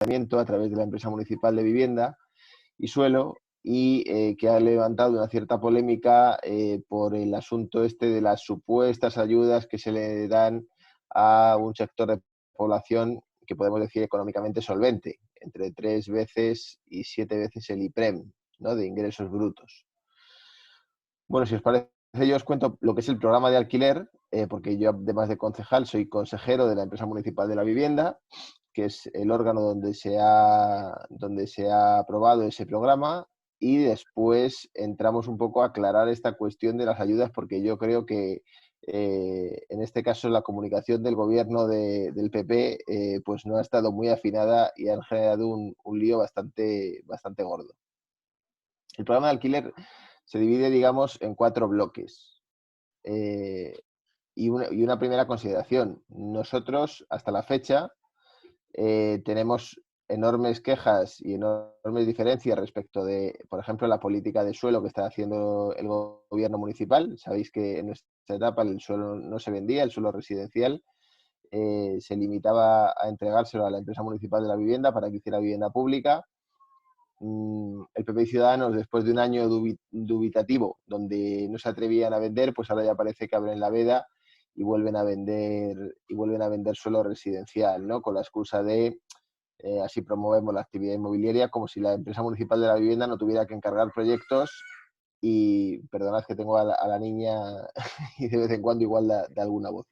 a través de la empresa municipal de vivienda y suelo, y que ha levantado una cierta polémica por el asunto este de las supuestas ayudas que se le dan a un sector de población que podemos decir económicamente solvente, entre 3 veces y 7 veces el IPREM, ¿no?, de ingresos brutos. Bueno, si os parece, yo os cuento lo que es el programa de alquiler, porque yo, además de concejal, soy consejero de la empresa municipal de la vivienda, que es el órgano donde se ha aprobado ese programa, y después entramos un poco a aclarar esta cuestión de las ayudas, porque yo creo que en este caso la comunicación del gobierno del PP pues no ha estado muy afinada y han generado un lío bastante gordo. El programa de alquiler se divide, digamos, en 4 bloques. Y una primera consideración. Nosotros, hasta la fecha, tenemos enormes quejas y enormes diferencias respecto de, por ejemplo, la política de suelo que está haciendo el gobierno municipal. Sabéis que en nuestra etapa el suelo no se vendía, el suelo residencial se limitaba a entregárselo a la empresa municipal de la vivienda para que hiciera vivienda pública. El PP y Ciudadanos, después de un año dubitativo donde no se atrevían a vender, pues ahora ya parece que abren la veda y vuelven a vender suelo residencial, ¿no?, con la excusa de así promovemos la actividad inmobiliaria, como si la empresa municipal de la vivienda no tuviera que encargar proyectos. Y perdonad que tengo a la niña y de vez en cuando igual de alguna voz.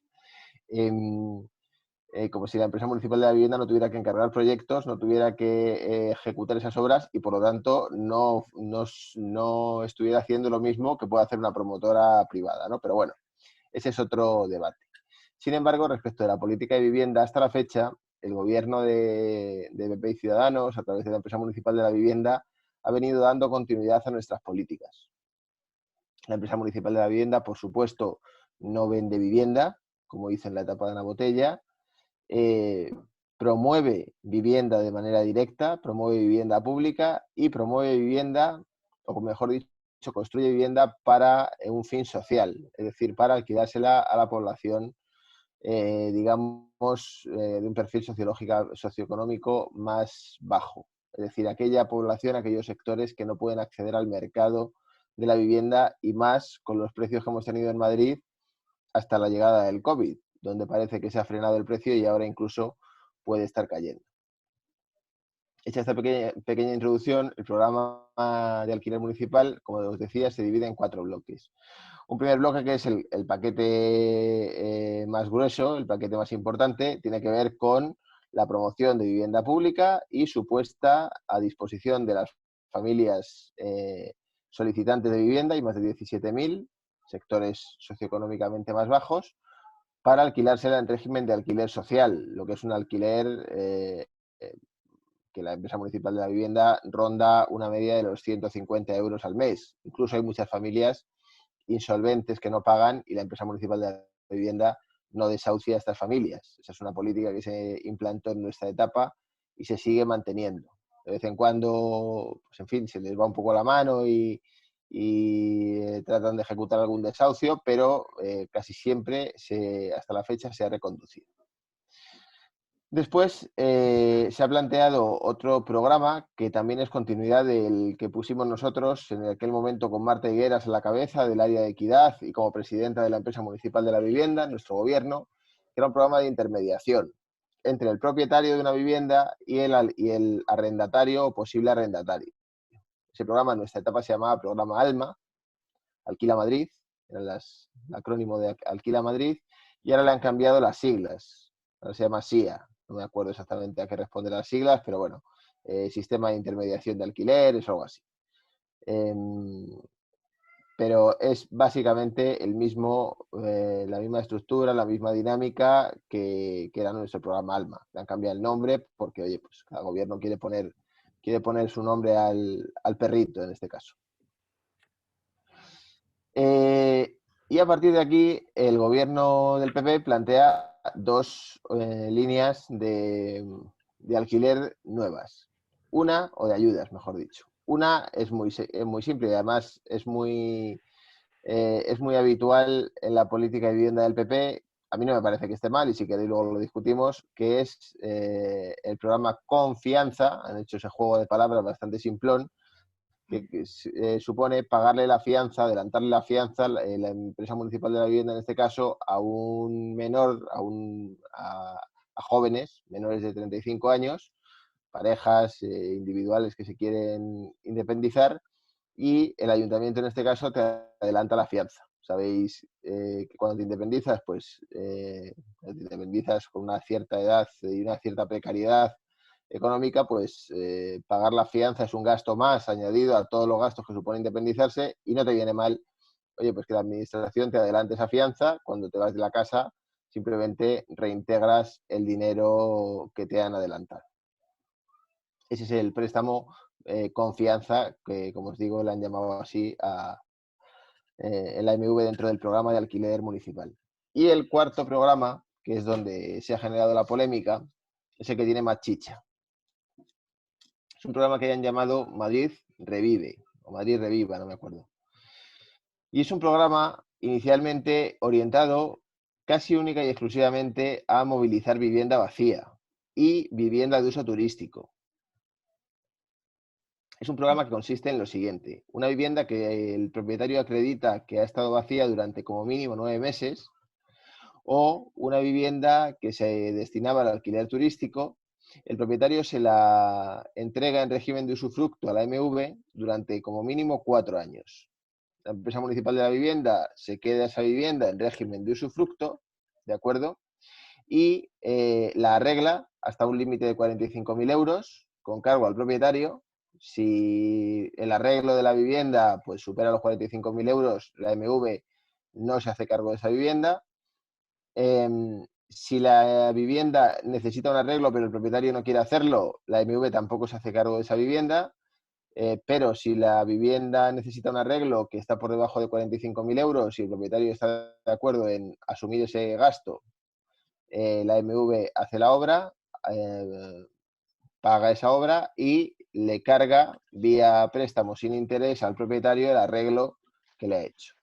Como si la empresa municipal de la vivienda no tuviera que encargar proyectos, no tuviera que ejecutar esas obras y, por lo tanto, no estuviera haciendo lo mismo que puede hacer una promotora privada, ¿no? Pero bueno, ese es otro debate. Sin embargo, respecto de la política de vivienda, hasta la fecha, el gobierno de PP y Ciudadanos, a través de la empresa municipal de la vivienda, ha venido dando continuidad a nuestras políticas. La empresa municipal de la vivienda, por supuesto, no vende vivienda, como dice en la etapa de Ana Botella. Promueve vivienda de manera directa, promueve vivienda pública y promueve vivienda, o mejor dicho, construye vivienda para un fin social, es decir, para alquilársela a la población, digamos, de un perfil socioeconómico más bajo, es decir, aquella población, aquellos sectores que no pueden acceder al mercado de la vivienda, y más con los precios que hemos tenido en Madrid hasta la llegada del COVID, donde parece que se ha frenado el precio y ahora incluso puede estar cayendo. Hecha esta pequeña introducción, el programa de alquiler municipal, como os decía, se divide en 4 bloques. Un primer bloque, que es el paquete más grueso, el paquete más importante, tiene que ver con la promoción de vivienda pública y su puesta a disposición de las familias solicitantes de vivienda, y más de 17.000 sectores socioeconómicamente más bajos, para alquilársela en régimen de alquiler social, lo que es un alquiler que la empresa municipal de la vivienda ronda una media de los 150 euros al mes. Incluso hay muchas familias insolventes que no pagan y la empresa municipal de la vivienda no desahucia a estas familias. Esa es una política que se implantó en nuestra etapa y se sigue manteniendo. De vez en cuando, pues en fin, se les va un poco la mano y tratan de ejecutar algún desahucio, pero casi siempre, hasta la fecha, se ha reconducido. Después se ha planteado otro programa que también es continuidad del que pusimos nosotros en aquel momento con Marta Higueras a la cabeza del área de equidad y como presidenta de la empresa municipal de la vivienda, nuestro gobierno, que era un programa de intermediación entre el propietario de una vivienda y el arrendatario o posible arrendatario. Ese programa en nuestra etapa se llamaba Programa ALMA, Alquila Madrid, era el acrónimo de Alquila Madrid, y ahora le han cambiado las siglas, ahora se llama SIA. No me acuerdo exactamente a qué responden las siglas, pero bueno, Sistema de Intermediación de Alquiler, es algo así. Pero es básicamente la misma estructura, la misma dinámica que era nuestro programa ALMA. Le han cambiado el nombre porque, oye, pues cada gobierno quiere poner su nombre al perrito, en este caso. Y a partir de aquí, el gobierno del PP plantea 2 líneas de alquiler nuevas. O de ayudas, mejor dicho. Una es muy simple y además es muy habitual en la política de vivienda del PP, a mí no me parece que esté mal, y si queréis luego lo discutimos, que es el programa Confianza. Han hecho ese juego de palabras bastante simplón, que supone pagarle la fianza, adelantarle la fianza, la empresa municipal de la vivienda en este caso, a un menor, a jóvenes menores de 35 años, parejas individuales que se quieren independizar, y el ayuntamiento en este caso te adelanta la fianza. Sabéis que cuando te independizas, pues te independizas con una cierta edad y una cierta precariedad económica, pues pagar la fianza es un gasto más añadido a todos los gastos que supone independizarse, y no te viene mal, oye, pues que la administración te adelante esa fianza. Cuando te vas de la casa, simplemente reintegras el dinero que te han adelantado. Ese es el préstamo Confianza, que como os digo, le han llamado así en la AMV dentro del programa de alquiler municipal. Y el cuarto programa, que es donde se ha generado la polémica, es el que tiene más chicha. Es un programa que hayan llamado Madrid Revive, o Madrid Reviva, no me acuerdo. Y es un programa inicialmente orientado casi única y exclusivamente a movilizar vivienda vacía y vivienda de uso turístico. Es un programa que consiste en lo siguiente: una vivienda que el propietario acredita que ha estado vacía durante como mínimo 9 meses, o una vivienda que se destinaba al alquiler turístico. El propietario se la entrega en régimen de usufructo a la AMV durante como mínimo 4 años. La empresa municipal de la vivienda se queda esa vivienda en régimen de usufructo, ¿de acuerdo? Y la arregla hasta un límite de 45.000 euros con cargo al propietario. Si el arreglo de la vivienda pues supera los 45.000 euros, la AMV no se hace cargo de esa vivienda. Si la vivienda necesita un arreglo pero el propietario no quiere hacerlo, la AMV tampoco se hace cargo de esa vivienda. Pero si la vivienda necesita un arreglo que está por debajo de 45.000 euros y el propietario está de acuerdo en asumir ese gasto, la AMV hace la obra, paga esa obra y le carga vía préstamo sin interés al propietario el arreglo que le ha hecho.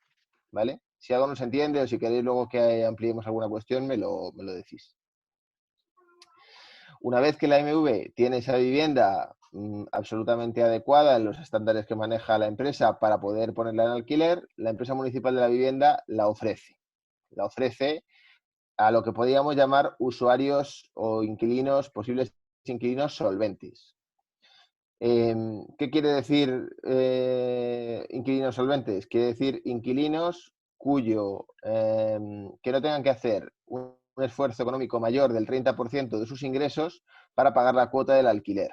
¿Vale? Si algo no se entiende, o si queréis luego que ampliemos alguna cuestión, me lo decís. Una vez que la AMV tiene esa vivienda absolutamente adecuada en los estándares que maneja la empresa para poder ponerla en alquiler, la empresa municipal de la vivienda la ofrece. La ofrece a lo que podríamos llamar usuarios o inquilinos, posibles inquilinos solventes. ¿Qué quiere decir inquilinos solventes? Quiere decir inquilinos que no tengan que hacer un esfuerzo económico mayor del 30% de sus ingresos para pagar la cuota del alquiler.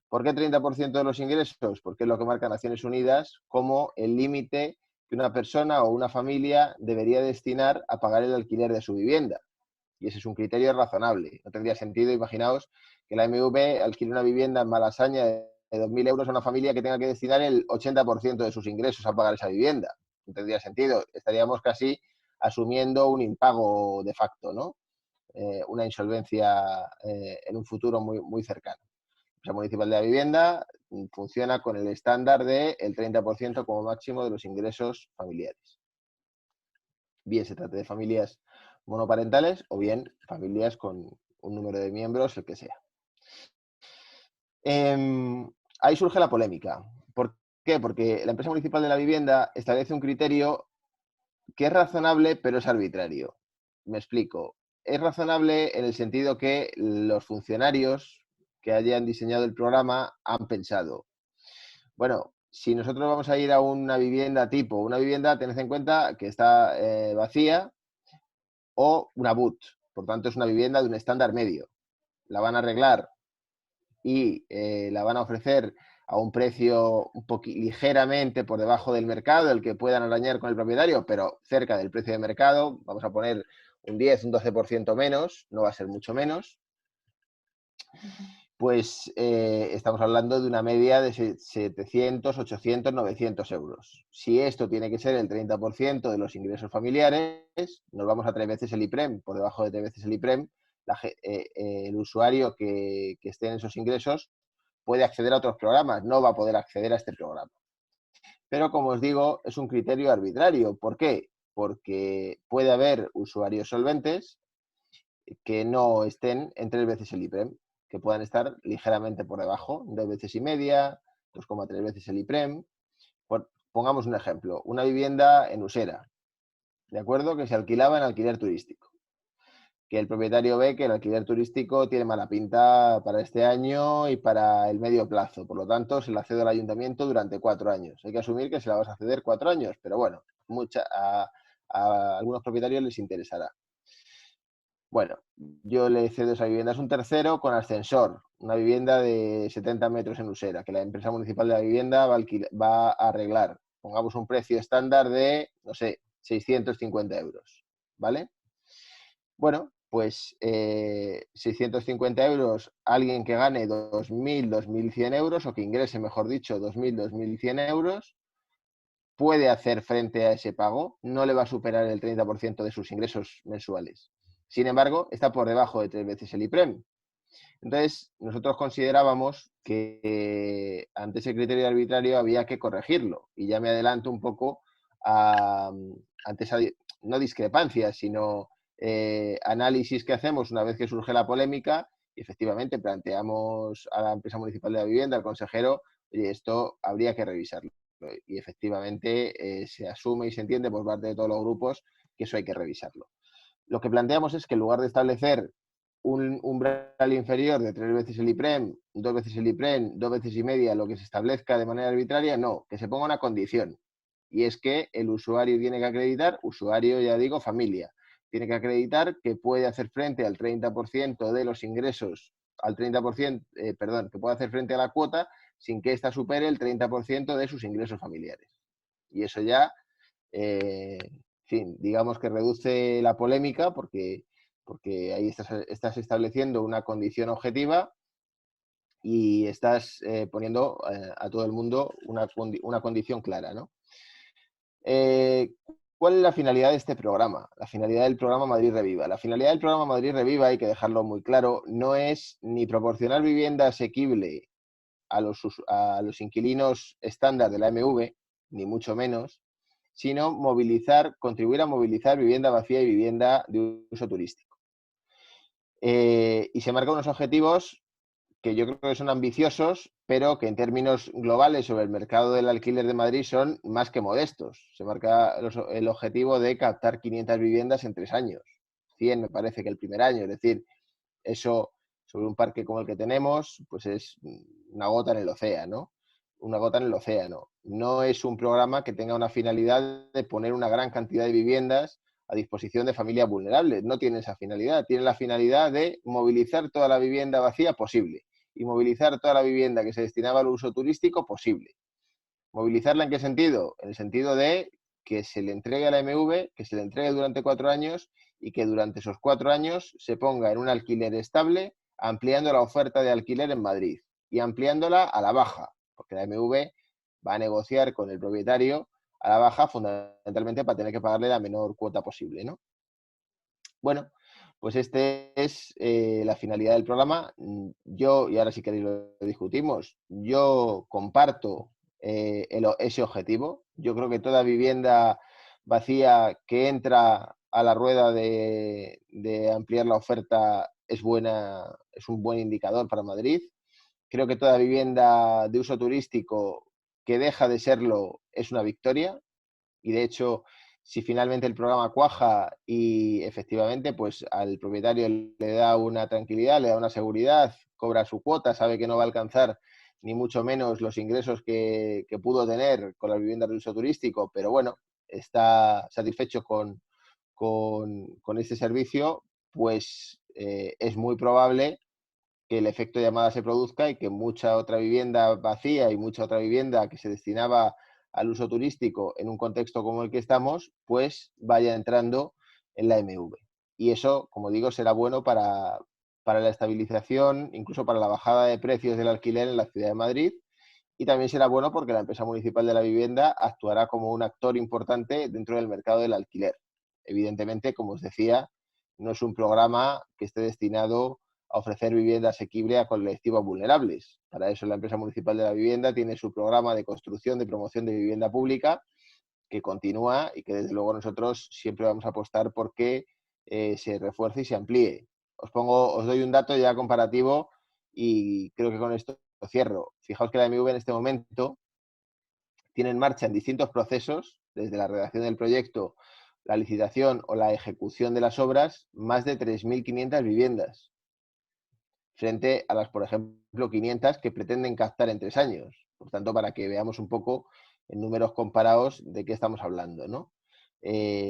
¿Por qué 30% de los ingresos? Porque es lo que marca Naciones Unidas como el límite que una persona o una familia debería destinar a pagar el alquiler de su vivienda. Y ese es un criterio razonable. No tendría sentido, imaginaos, que la AMV alquile una vivienda en Malasaña de 2.000 euros a una familia que tenga que destinar el 80% de sus ingresos a pagar esa vivienda. No tendría sentido. Estaríamos casi asumiendo un impago de facto, ¿no? Una insolvencia en un futuro muy, muy cercano. La empresa municipal de la vivienda funciona con el estándar del 30% como máximo de los ingresos familiares. Bien se trate de familias monoparentales o bien familias con un número de miembros, el que sea. Ahí surge la polémica. ¿Por qué? Porque la empresa municipal de la vivienda establece un criterio que es razonable, pero es arbitrario. Me explico. Es razonable en el sentido que los funcionarios que hayan diseñado el programa han pensado, bueno, si nosotros vamos a ir a una vivienda tipo, una vivienda, tened en cuenta que está vacía, o una BUT, por tanto es una vivienda de un estándar medio. La van a arreglar y la van a ofrecer a un precio ligeramente por debajo del mercado, el que puedan arañar con el propietario, pero cerca del precio de mercado. Vamos a poner un 10, un 12% menos, no va a ser mucho menos. Pues estamos hablando de una media de 700, 800, 900 euros. Si esto tiene que ser el 30% de los ingresos familiares, nos vamos a 3 veces el IPREM. Por debajo de 3 veces el IPREM, el usuario que esté en esos ingresos puede acceder a otros programas, no va a poder acceder a este programa. Pero, como os digo, es un criterio arbitrario. ¿Por qué? porque puede haber usuarios solventes que no estén en 3 veces el IPREM, que puedan estar ligeramente por debajo, 2 veces y media, 2,3 veces el IPREM. Pongamos un ejemplo, una vivienda en Usera, ¿de acuerdo? Que se alquilaba en alquiler turístico. Que el propietario ve que el alquiler turístico tiene mala pinta para este año y para el medio plazo. Por lo tanto, se la cede al ayuntamiento durante 4 años. Hay que asumir que se la vas a ceder 4 años, pero bueno, a algunos propietarios les interesará. Bueno, yo le cedo esa vivienda. Es un tercero con ascensor, una vivienda de 70 metros en Usera, que la empresa municipal de la vivienda va a arreglar. Pongamos un precio estándar de, no sé, 650 euros, ¿vale? Bueno, pues 650 euros, alguien que gane 2.000, 2.100 euros, o que ingrese, mejor dicho, 2.000, 2.100 euros, puede hacer frente a ese pago, no le va a superar el 30% de sus ingresos mensuales. Sin embargo, está por debajo de 3 veces el IPREM. Entonces, nosotros considerábamos que ante ese criterio arbitrario había que corregirlo. Y ya me adelanto un poco ante esa, no discrepancia, sino análisis que hacemos una vez que surge la polémica y efectivamente planteamos a la empresa municipal de la vivienda, al consejero, oye, esto habría que revisarlo. Y efectivamente se asume y se entiende por parte de todos los grupos que eso hay que revisarlo. Lo que planteamos es que en lugar de establecer un umbral inferior de 3 veces el IPREM, 2 veces el IPREM, 2 veces y media, lo que se establezca de manera arbitraria, no, que se ponga una condición. Y es que el usuario tiene que acreditar, usuario ya digo, familia, tiene que acreditar que puede hacer frente al 30% de los ingresos, al 30%, perdón, que puede hacer frente a la cuota sin que ésta supere el 30% de sus ingresos familiares. Y eso ya, en fin, digamos que reduce la polémica porque ahí estás estableciendo una condición objetiva y estás poniendo a todo el mundo una condición clara, ¿no? ¿Cuál es la finalidad de este programa? La finalidad del programa Madrid Reviva. La finalidad del programa Madrid Reviva, hay que dejarlo muy claro, no es ni proporcionar vivienda asequible a los inquilinos estándar de la AMV, ni mucho menos, sino contribuir a movilizar vivienda vacía y vivienda de uso turístico. Y se marcan unos objetivos que yo creo que son ambiciosos, pero que en términos globales sobre el mercado del alquiler de Madrid son más que modestos. Se marca el objetivo de captar 500 viviendas en 3 años. 100 me parece que el primer año. Es decir, eso sobre un parque como el que tenemos, pues es una gota en el océano. Una gota en el océano. No es un programa que tenga una finalidad de poner una gran cantidad de viviendas a disposición de familias vulnerables. No tiene esa finalidad. Tiene la finalidad de movilizar toda la vivienda vacía posible y movilizar toda la vivienda que se destinaba al uso turístico posible. ¿Movilizarla en qué sentido? En el sentido de que se le entregue a la MV, que se le entregue durante 4 años y que durante esos 4 años se ponga en un alquiler estable, ampliando la oferta de alquiler en Madrid y ampliándola a la baja, porque la MV va a negociar con el propietario a la baja fundamentalmente para tener que pagarle la menor cuota posible, ¿no? Bueno, pues este es la finalidad del programa. Yo, y ahora si queréis lo discutimos, yo comparto ese objetivo. Yo creo que toda vivienda vacía que entra a la rueda de ampliar la oferta es buena, es un buen indicador para Madrid. Creo que toda vivienda de uso turístico que deja de serlo es una victoria. Y de hecho, si finalmente el programa cuaja y efectivamente pues al propietario le da una tranquilidad, le da una seguridad, cobra su cuota, sabe que no va a alcanzar ni mucho menos los ingresos que pudo tener con las viviendas de uso turístico, pero bueno, está satisfecho con este servicio, pues es muy probable que el efecto llamada se produzca y que mucha otra vivienda vacía y mucha otra vivienda que se destinaba al uso turístico en un contexto como el que estamos, pues vaya entrando en la MV. Y eso, como digo, será bueno para la estabilización, incluso para la bajada de precios del alquiler en la ciudad de Madrid. Y también será bueno porque la empresa municipal de la vivienda actuará como un actor importante dentro del mercado del alquiler. Evidentemente, como os decía, no es un programa que esté destinado a ofrecer vivienda asequible a colectivos vulnerables. Para eso la empresa municipal de la vivienda tiene su programa de construcción, de promoción de vivienda pública, que continúa y que desde luego nosotros siempre vamos a apostar por que se refuerce y se amplíe. Os doy un dato ya comparativo y creo que con esto cierro. Fijaos que la AMV en este momento tiene en marcha en distintos procesos, desde la redacción del proyecto, la licitación o la ejecución de las obras, más de 3.500 viviendas, frente a las, por ejemplo, 500 que pretenden captar en 3 años. Por tanto, para que veamos un poco en números comparados de qué estamos hablando, ¿no?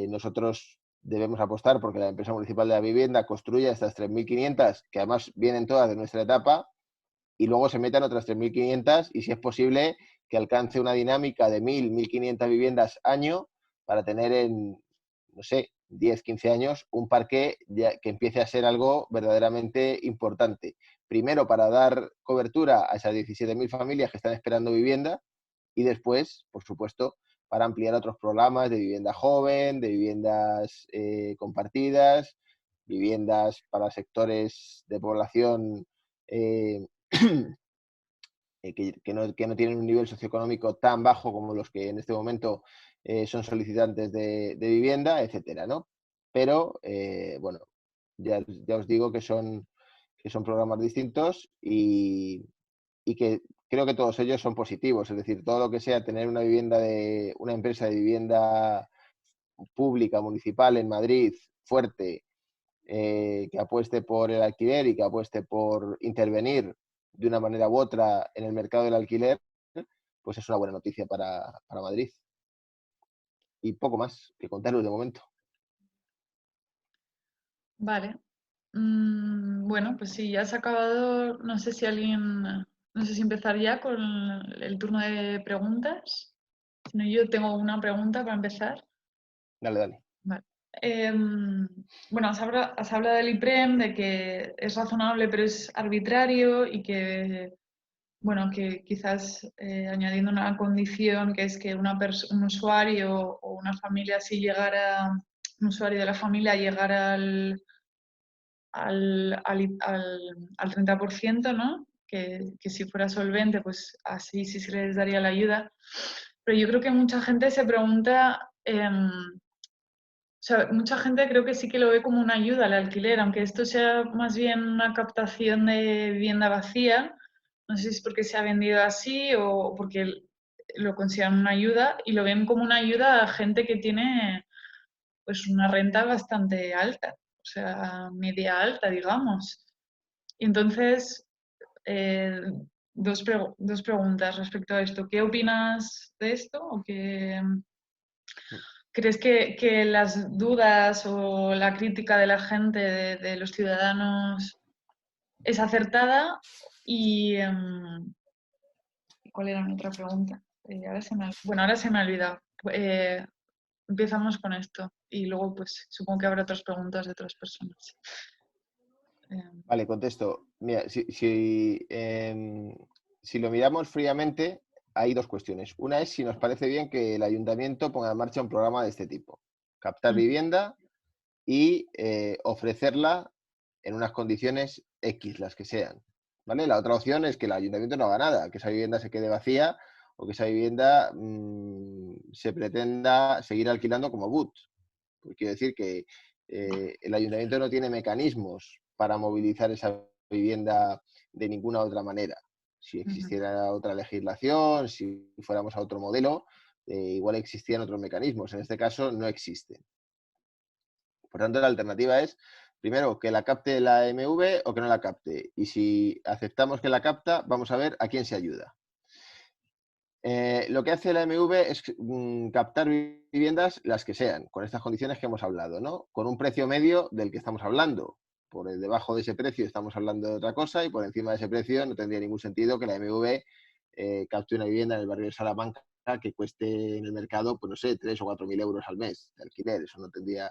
Nosotros debemos apostar porque la empresa municipal de la vivienda construya estas 3.500, que además vienen todas de nuestra etapa, y luego se metan otras 3.500 y, si es posible, que alcance una dinámica de 1.000, 1.500 viviendas año para tener en, no sé, 10, 15 años un parque que empiece a ser algo verdaderamente importante. Primero, para dar cobertura a esas 17.000 familias que están esperando vivienda, y después, por supuesto, para ampliar otros programas de vivienda joven, de viviendas compartidas, viviendas para sectores de población eh, que no tienen un nivel socioeconómico tan bajo como los que en este momento son solicitantes de vivienda, etcétera, ¿no? Pero, bueno, ya os digo que son programas distintos y que creo que todos ellos son positivos. Es decir, todo lo que sea tener una empresa de vivienda pública, municipal en Madrid, fuerte, que apueste por el alquiler y que apueste por intervenir de una manera u otra en el mercado del alquiler, pues es una buena noticia para Madrid. Y poco más que contaros de momento. Vale. Bueno, pues sí, ya se ha acabado. No sé si no sé si empezar ya con el turno de preguntas. Si no, yo tengo una pregunta para empezar. Dale, dale. Vale. Bueno, has hablado del IPREM, de que es razonable pero es arbitrario y que, bueno, que quizás añadiendo una condición que es que un usuario o una familia así llegara, un usuario de la familia llegara al 30%, ¿no? Que si fuera solvente, pues así sí se les daría la ayuda. Pero yo creo que mucha gente se pregunta, o sea, mucha gente creo que sí que lo ve como una ayuda al alquiler, aunque esto sea más bien una captación de vivienda vacía. No sé si es porque se ha vendido así o porque lo consideran una ayuda y lo ven como una ayuda a gente que tiene pues una renta bastante alta, o sea, media alta, digamos. Y entonces, eh, dos preguntas respecto a esto. ¿Qué opinas de esto? ¿Crees que las dudas o la crítica de la gente, de los ciudadanos, es acertada? Y ¿cuál era mi otra pregunta? Ahora se me ha olvidado. Eh, Empezamos con esto y luego pues supongo que habrá otras preguntas de otras personas. Vale, contesto. Mira, si lo miramos fríamente, hay dos cuestiones. Una es si nos parece bien que el ayuntamiento ponga en marcha un programa de este tipo. Captar vivienda y ofrecerla en unas condiciones X, las que sean. ¿Vale? La otra opción es que el ayuntamiento no haga nada, que esa vivienda se quede vacía o que esa vivienda se pretenda seguir alquilando como BUT. Pues quiero decir que el ayuntamiento no tiene mecanismos para movilizar esa vivienda de ninguna otra manera. Si existiera otra legislación, si fuéramos a otro modelo, igual existían otros mecanismos. En este caso no existen. Por tanto, la alternativa es, primero, que la capte la MV o que no la capte. Y si aceptamos que la capta, vamos a ver a quién se ayuda. Lo que hace la MV es captar viviendas las que sean, con estas condiciones que hemos hablado, ¿no? Con un precio medio del que estamos hablando. Por debajo de ese precio estamos hablando de otra cosa y por encima de ese precio no tendría ningún sentido que la MV capte una vivienda en el barrio de Salamanca que cueste en el mercado, pues no sé, 3 o 4 mil euros al mes de alquiler. Eso no tendría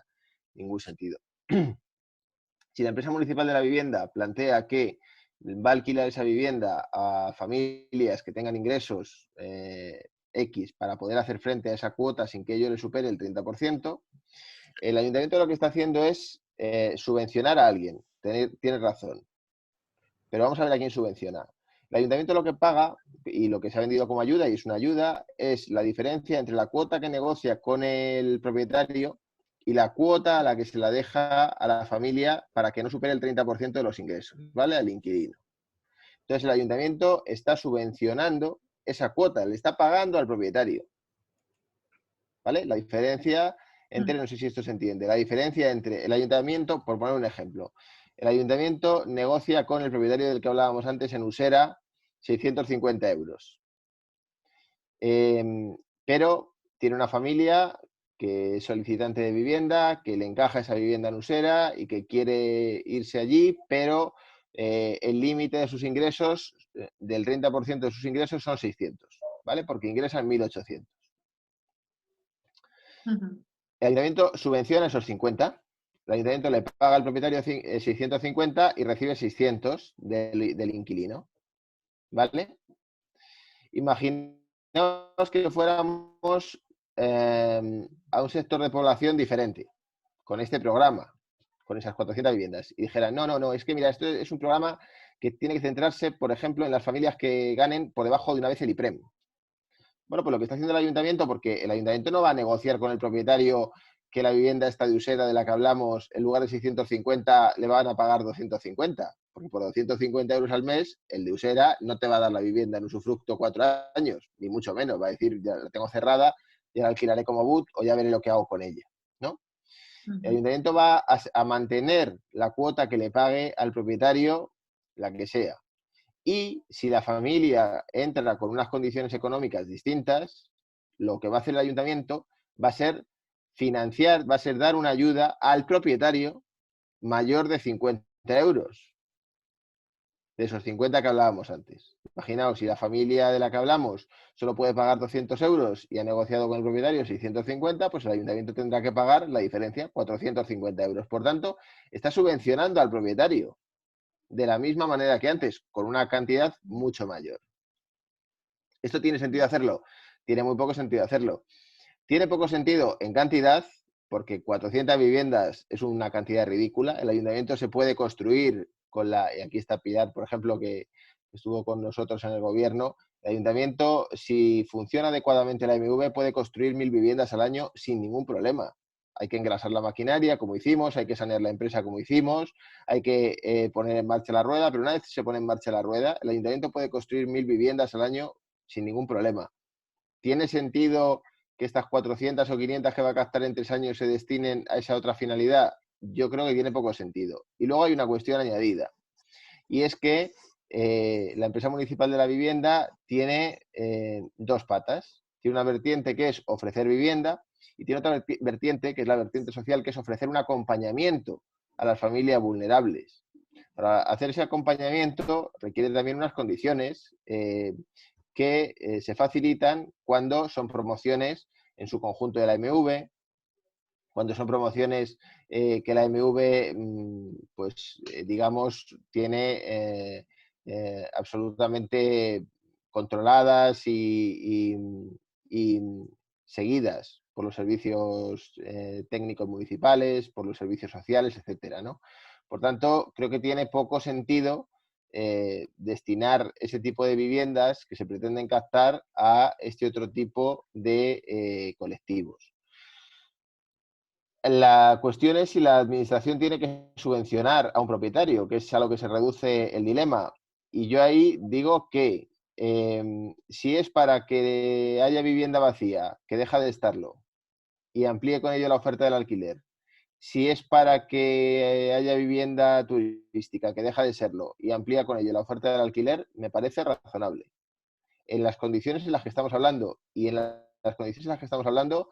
ningún sentido. Si la empresa municipal de la vivienda plantea que va a alquilar esa vivienda a familias que tengan ingresos X para poder hacer frente a esa cuota sin que ello le supere el 30%, el ayuntamiento lo que está haciendo es subvencionar a alguien. Tiene razón. Pero vamos a ver a quién subvenciona. El ayuntamiento lo que paga, y lo que se ha vendido como ayuda, y es una ayuda, es la diferencia entre la cuota que negocia con el propietario y la cuota a la que se la deja a la familia para que no supere el 30% de los ingresos, ¿vale? Al inquilino. Entonces el ayuntamiento está subvencionando esa cuota, le está pagando al propietario, ¿vale? La diferencia entre, no sé si esto se entiende, la diferencia entre el ayuntamiento, por poner un ejemplo, el ayuntamiento negocia con el propietario del que hablábamos antes en Usera 650 euros. Pero tiene una familia que es solicitante de vivienda, que le encaja esa vivienda en Usera y que quiere irse allí, pero el límite de sus ingresos, del 30% de sus ingresos son 600, ¿vale? Porque ingresan 1.800. El ayuntamiento subvenciona esos 50. El ayuntamiento le paga al propietario 650 y recibe 600 del inquilino, ¿vale? Imaginaos que fuéramos a un sector de población diferente, con este programa, con esas 400 viviendas, y dijeran, no, es que mira, esto es un programa que tiene que centrarse, por ejemplo, en las familias que ganen por debajo de una vez el IPREM. Bueno, pues lo que está haciendo el ayuntamiento, porque el ayuntamiento no va a negociar con el propietario que la vivienda esta de Usera de la que hablamos, en lugar de 650 le van a pagar 250, porque por 250 euros al mes, el de Usera no te va a dar la vivienda en usufructo 4 años, ni mucho menos, va a decir, ya la tengo cerrada, ya la alquilaré como BUT o ya veré lo que hago con ella, ¿no? El ayuntamiento va a mantener la cuota que le pague al propietario, la que sea. Y si la familia entra con unas condiciones económicas distintas, lo que va a hacer el ayuntamiento va a ser financiar, va a ser dar una ayuda al propietario mayor de 50 euros, de esos 50 que hablábamos antes. Imaginaos, si la familia de la que hablamos solo puede pagar 200 euros y ha negociado con el propietario 650, pues el ayuntamiento tendrá que pagar la diferencia, 450 euros. Por tanto, está subvencionando al propietario de la misma manera que antes, con una cantidad mucho mayor. ¿Esto tiene sentido hacerlo? Tiene muy poco sentido hacerlo. Tiene poco sentido en cantidad, porque 400 viviendas es una cantidad ridícula. El ayuntamiento se puede construir con la... Y aquí está Pilar, por ejemplo, que estuvo con nosotros en el gobierno. El ayuntamiento, si funciona adecuadamente la MV, puede construir 1.000 viviendas al año sin ningún problema. Hay que engrasar la maquinaria, como hicimos, hay que sanear la empresa, como hicimos, hay que poner en marcha la rueda, pero una vez se pone en marcha la rueda, el ayuntamiento puede construir 1.000 viviendas al año sin ningún problema. ¿Tiene sentido que estas 400 o 500 que va a captar en 3 años se destinen a esa otra finalidad? Yo creo que tiene poco sentido. Y luego hay una cuestión añadida, y es que la empresa municipal de la vivienda tiene dos patas. Tiene una vertiente que es ofrecer vivienda y tiene otra vertiente que es la vertiente social, que es ofrecer un acompañamiento a las familias vulnerables. Para hacer ese acompañamiento requiere también unas condiciones que se facilitan cuando son promociones en su conjunto de la MV, cuando son promociones que la MV, pues digamos, tiene absolutamente controladas y seguidas por los servicios técnicos municipales, por los servicios sociales, etcétera, ¿no? Por tanto, creo que tiene poco sentido destinar ese tipo de viviendas que se pretenden captar a este otro tipo de colectivos. La cuestión es si la administración tiene que subvencionar a un propietario, que es a lo que se reduce el dilema. Y yo ahí digo que si es para que haya vivienda vacía, que deja de estarlo, y amplíe con ello la oferta del alquiler, si es para que haya vivienda turística, que deja de serlo, y amplía con ello la oferta del alquiler, me parece razonable. En las condiciones en las que estamos hablando y en las condiciones en las que estamos hablando,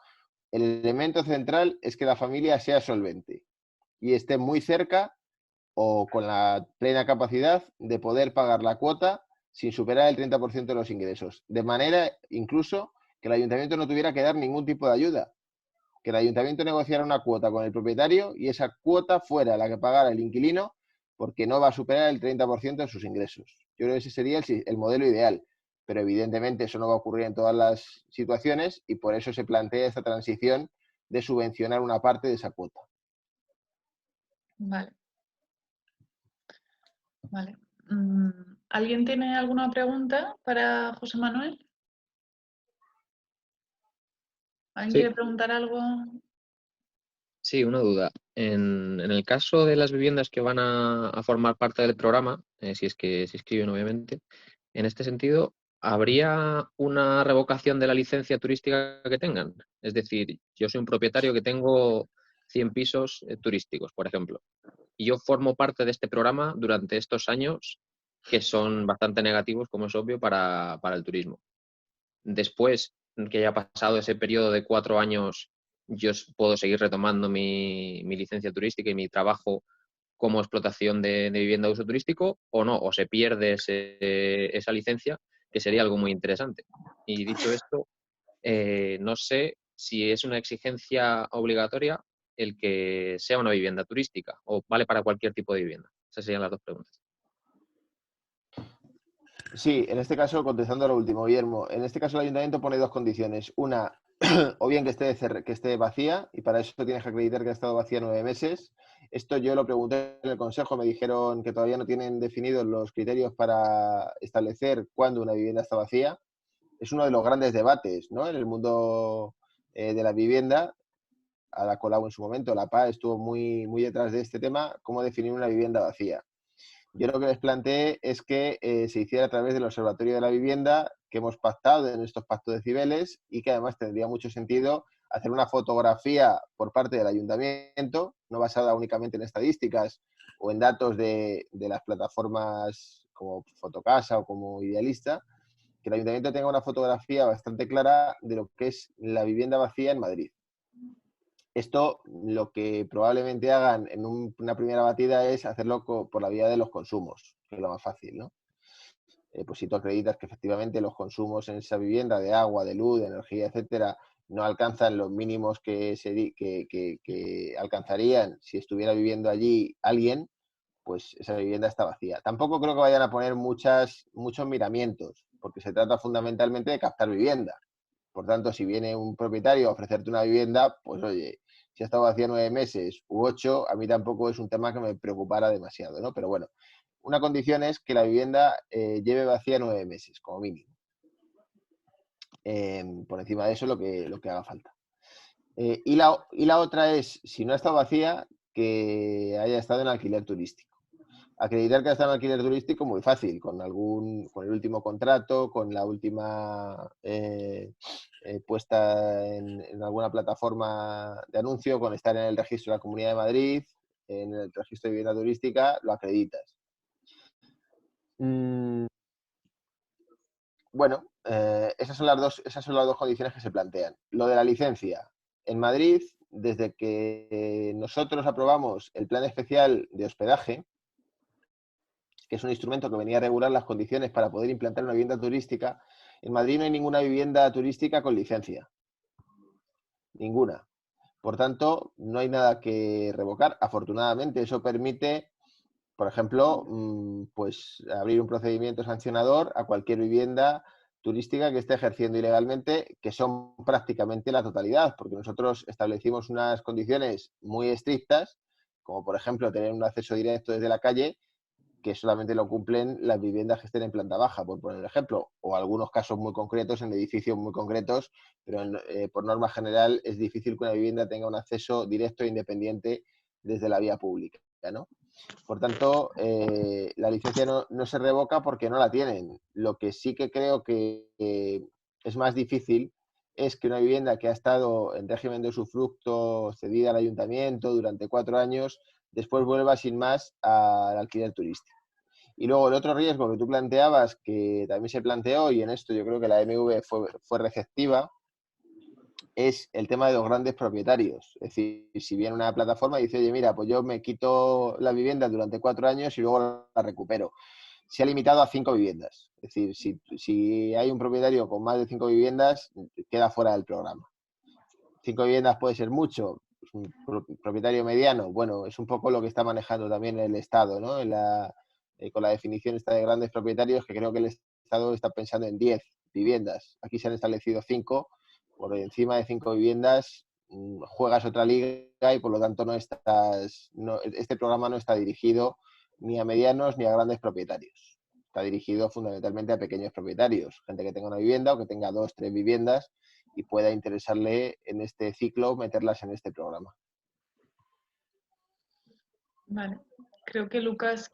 el elemento central es que la familia sea solvente y esté muy cerca o con la plena capacidad de poder pagar la cuota sin superar el 30% de los ingresos. De manera incluso que el ayuntamiento no tuviera que dar ningún tipo de ayuda. Que el ayuntamiento negociara una cuota con el propietario y esa cuota fuera la que pagara el inquilino porque no va a superar el 30% de sus ingresos. Yo creo que ese sería el modelo ideal, pero evidentemente eso no va a ocurrir en todas las situaciones y por eso se plantea esta transición de subvencionar una parte de esa cuota. Vale. Vale. ¿Alguien tiene alguna pregunta para José Manuel? ¿Alguien Sí, quiere preguntar algo? sí, una duda. En el caso de las viviendas que van a formar parte del programa, si es que se inscriben, obviamente, en este sentido, ¿habría una revocación de la licencia turística que tengan? Es decir, yo soy un propietario que tengo 100 pisos turísticos, por ejemplo, y yo formo parte de este programa durante estos años que son bastante negativos, como es obvio, para el turismo. Después que haya pasado ese periodo de 4 años, yo puedo seguir retomando mi licencia turística y mi trabajo como explotación de vivienda de uso turístico, o no, o se pierde esa licencia, que sería algo muy interesante. Y dicho esto, no sé si es una exigencia obligatoria el que sea una vivienda turística o vale para cualquier tipo de vivienda. Esas serían las dos preguntas. Sí, en este caso, contestando a lo último, Guillermo, en este caso el ayuntamiento pone dos condiciones. Una, o bien que esté vacía, y para eso tienes que acreditar que ha estado vacía 9 meses. Esto yo lo pregunté en el consejo, me dijeron que todavía no tienen definidos los criterios para establecer cuándo una vivienda está vacía. Es uno de los grandes debates, ¿no?, en el mundo de la vivienda. A la Colau en su momento, la PA estuvo muy detrás de este tema, cómo definir una vivienda vacía. Yo lo que les planteé es que se hiciera a través del Observatorio de la Vivienda, que hemos pactado en estos pactos de Cibeles, y que además tendría mucho sentido hacer una fotografía por parte del ayuntamiento, no basada únicamente en estadísticas o en datos de las plataformas como Fotocasa o como Idealista, que el ayuntamiento tenga una fotografía bastante clara de lo que es la vivienda vacía en Madrid. Esto lo que probablemente hagan en una primera batida es hacerlo por la vía de los consumos, que es lo más fácil, ¿no? Pues si tú acreditas que efectivamente los consumos en esa vivienda de agua, de luz, de energía, etcétera, no alcanzan los mínimos que alcanzarían si estuviera viviendo allí alguien, pues esa vivienda está vacía. Tampoco creo que vayan a poner muchos miramientos, porque se trata fundamentalmente de captar vivienda. Por tanto, si viene un propietario a ofrecerte una vivienda, pues oye, si ha estado vacía 9 meses u 8, a mí tampoco es un tema que me preocupara demasiado, ¿no? Pero bueno, una condición es que la vivienda lleve vacía 9 meses, como mínimo. Por encima de eso, lo que haga falta. Y la otra es, si no ha estado vacía, que haya estado en alquiler turístico. Acreditar que ha estado en alquiler turístico muy fácil, con el último contrato, con la última puesta en alguna plataforma de anuncio, con estar en el registro de la Comunidad de Madrid, en el registro de vivienda turística, lo acreditas. Bueno, esas son las dos condiciones que se plantean. Lo de la licencia. En Madrid, desde que nosotros aprobamos el plan especial de hospedaje, que es un instrumento que venía a regular las condiciones para poder implantar una vivienda turística, en Madrid no hay ninguna vivienda turística con licencia. Ninguna. Por tanto, no hay nada que revocar. Afortunadamente, eso permite, por ejemplo, pues abrir un procedimiento sancionador a cualquier vivienda turística que esté ejerciendo ilegalmente, que son prácticamente la totalidad, porque nosotros establecimos unas condiciones muy estrictas, como por ejemplo tener un acceso directo desde la calle, que solamente lo cumplen las viviendas que estén en planta baja, por poner el ejemplo, o algunos casos muy concretos en edificios muy concretos, pero por norma general es difícil que una vivienda tenga un acceso directo e independiente desde la vía pública, ¿no? Por tanto, la licencia no se revoca porque no la tienen. Lo que sí que creo que es más difícil es que una vivienda que ha estado en régimen de usufructo cedida al ayuntamiento durante 4 años, después vuelva sin más al alquiler turístico. Y luego el otro riesgo que tú planteabas, que también se planteó, y en esto yo creo que la MV fue receptiva, es el tema de los grandes propietarios. Es decir, si viene una plataforma y dice, oye, mira, pues yo me quito la vivienda durante 4 años y luego la recupero. Se ha limitado a 5 viviendas. Es decir, si hay un propietario con más de 5 viviendas, queda fuera del programa. 5 viviendas puede ser mucho. Pues un propietario mediano, bueno, es un poco lo que está manejando también el Estado, ¿no? Con la definición esta de grandes propietarios, que creo que el Estado está pensando en 10 viviendas. Aquí se han establecido 5. Por encima de 5 viviendas juegas otra liga y por lo tanto este programa no está dirigido ni a medianos ni a grandes propietarios. está dirigido fundamentalmente a pequeños propietarios, gente que tenga una vivienda o que tenga 2 o 3 viviendas y pueda interesarle en este ciclo meterlas en este programa. Vale, creo que Lucas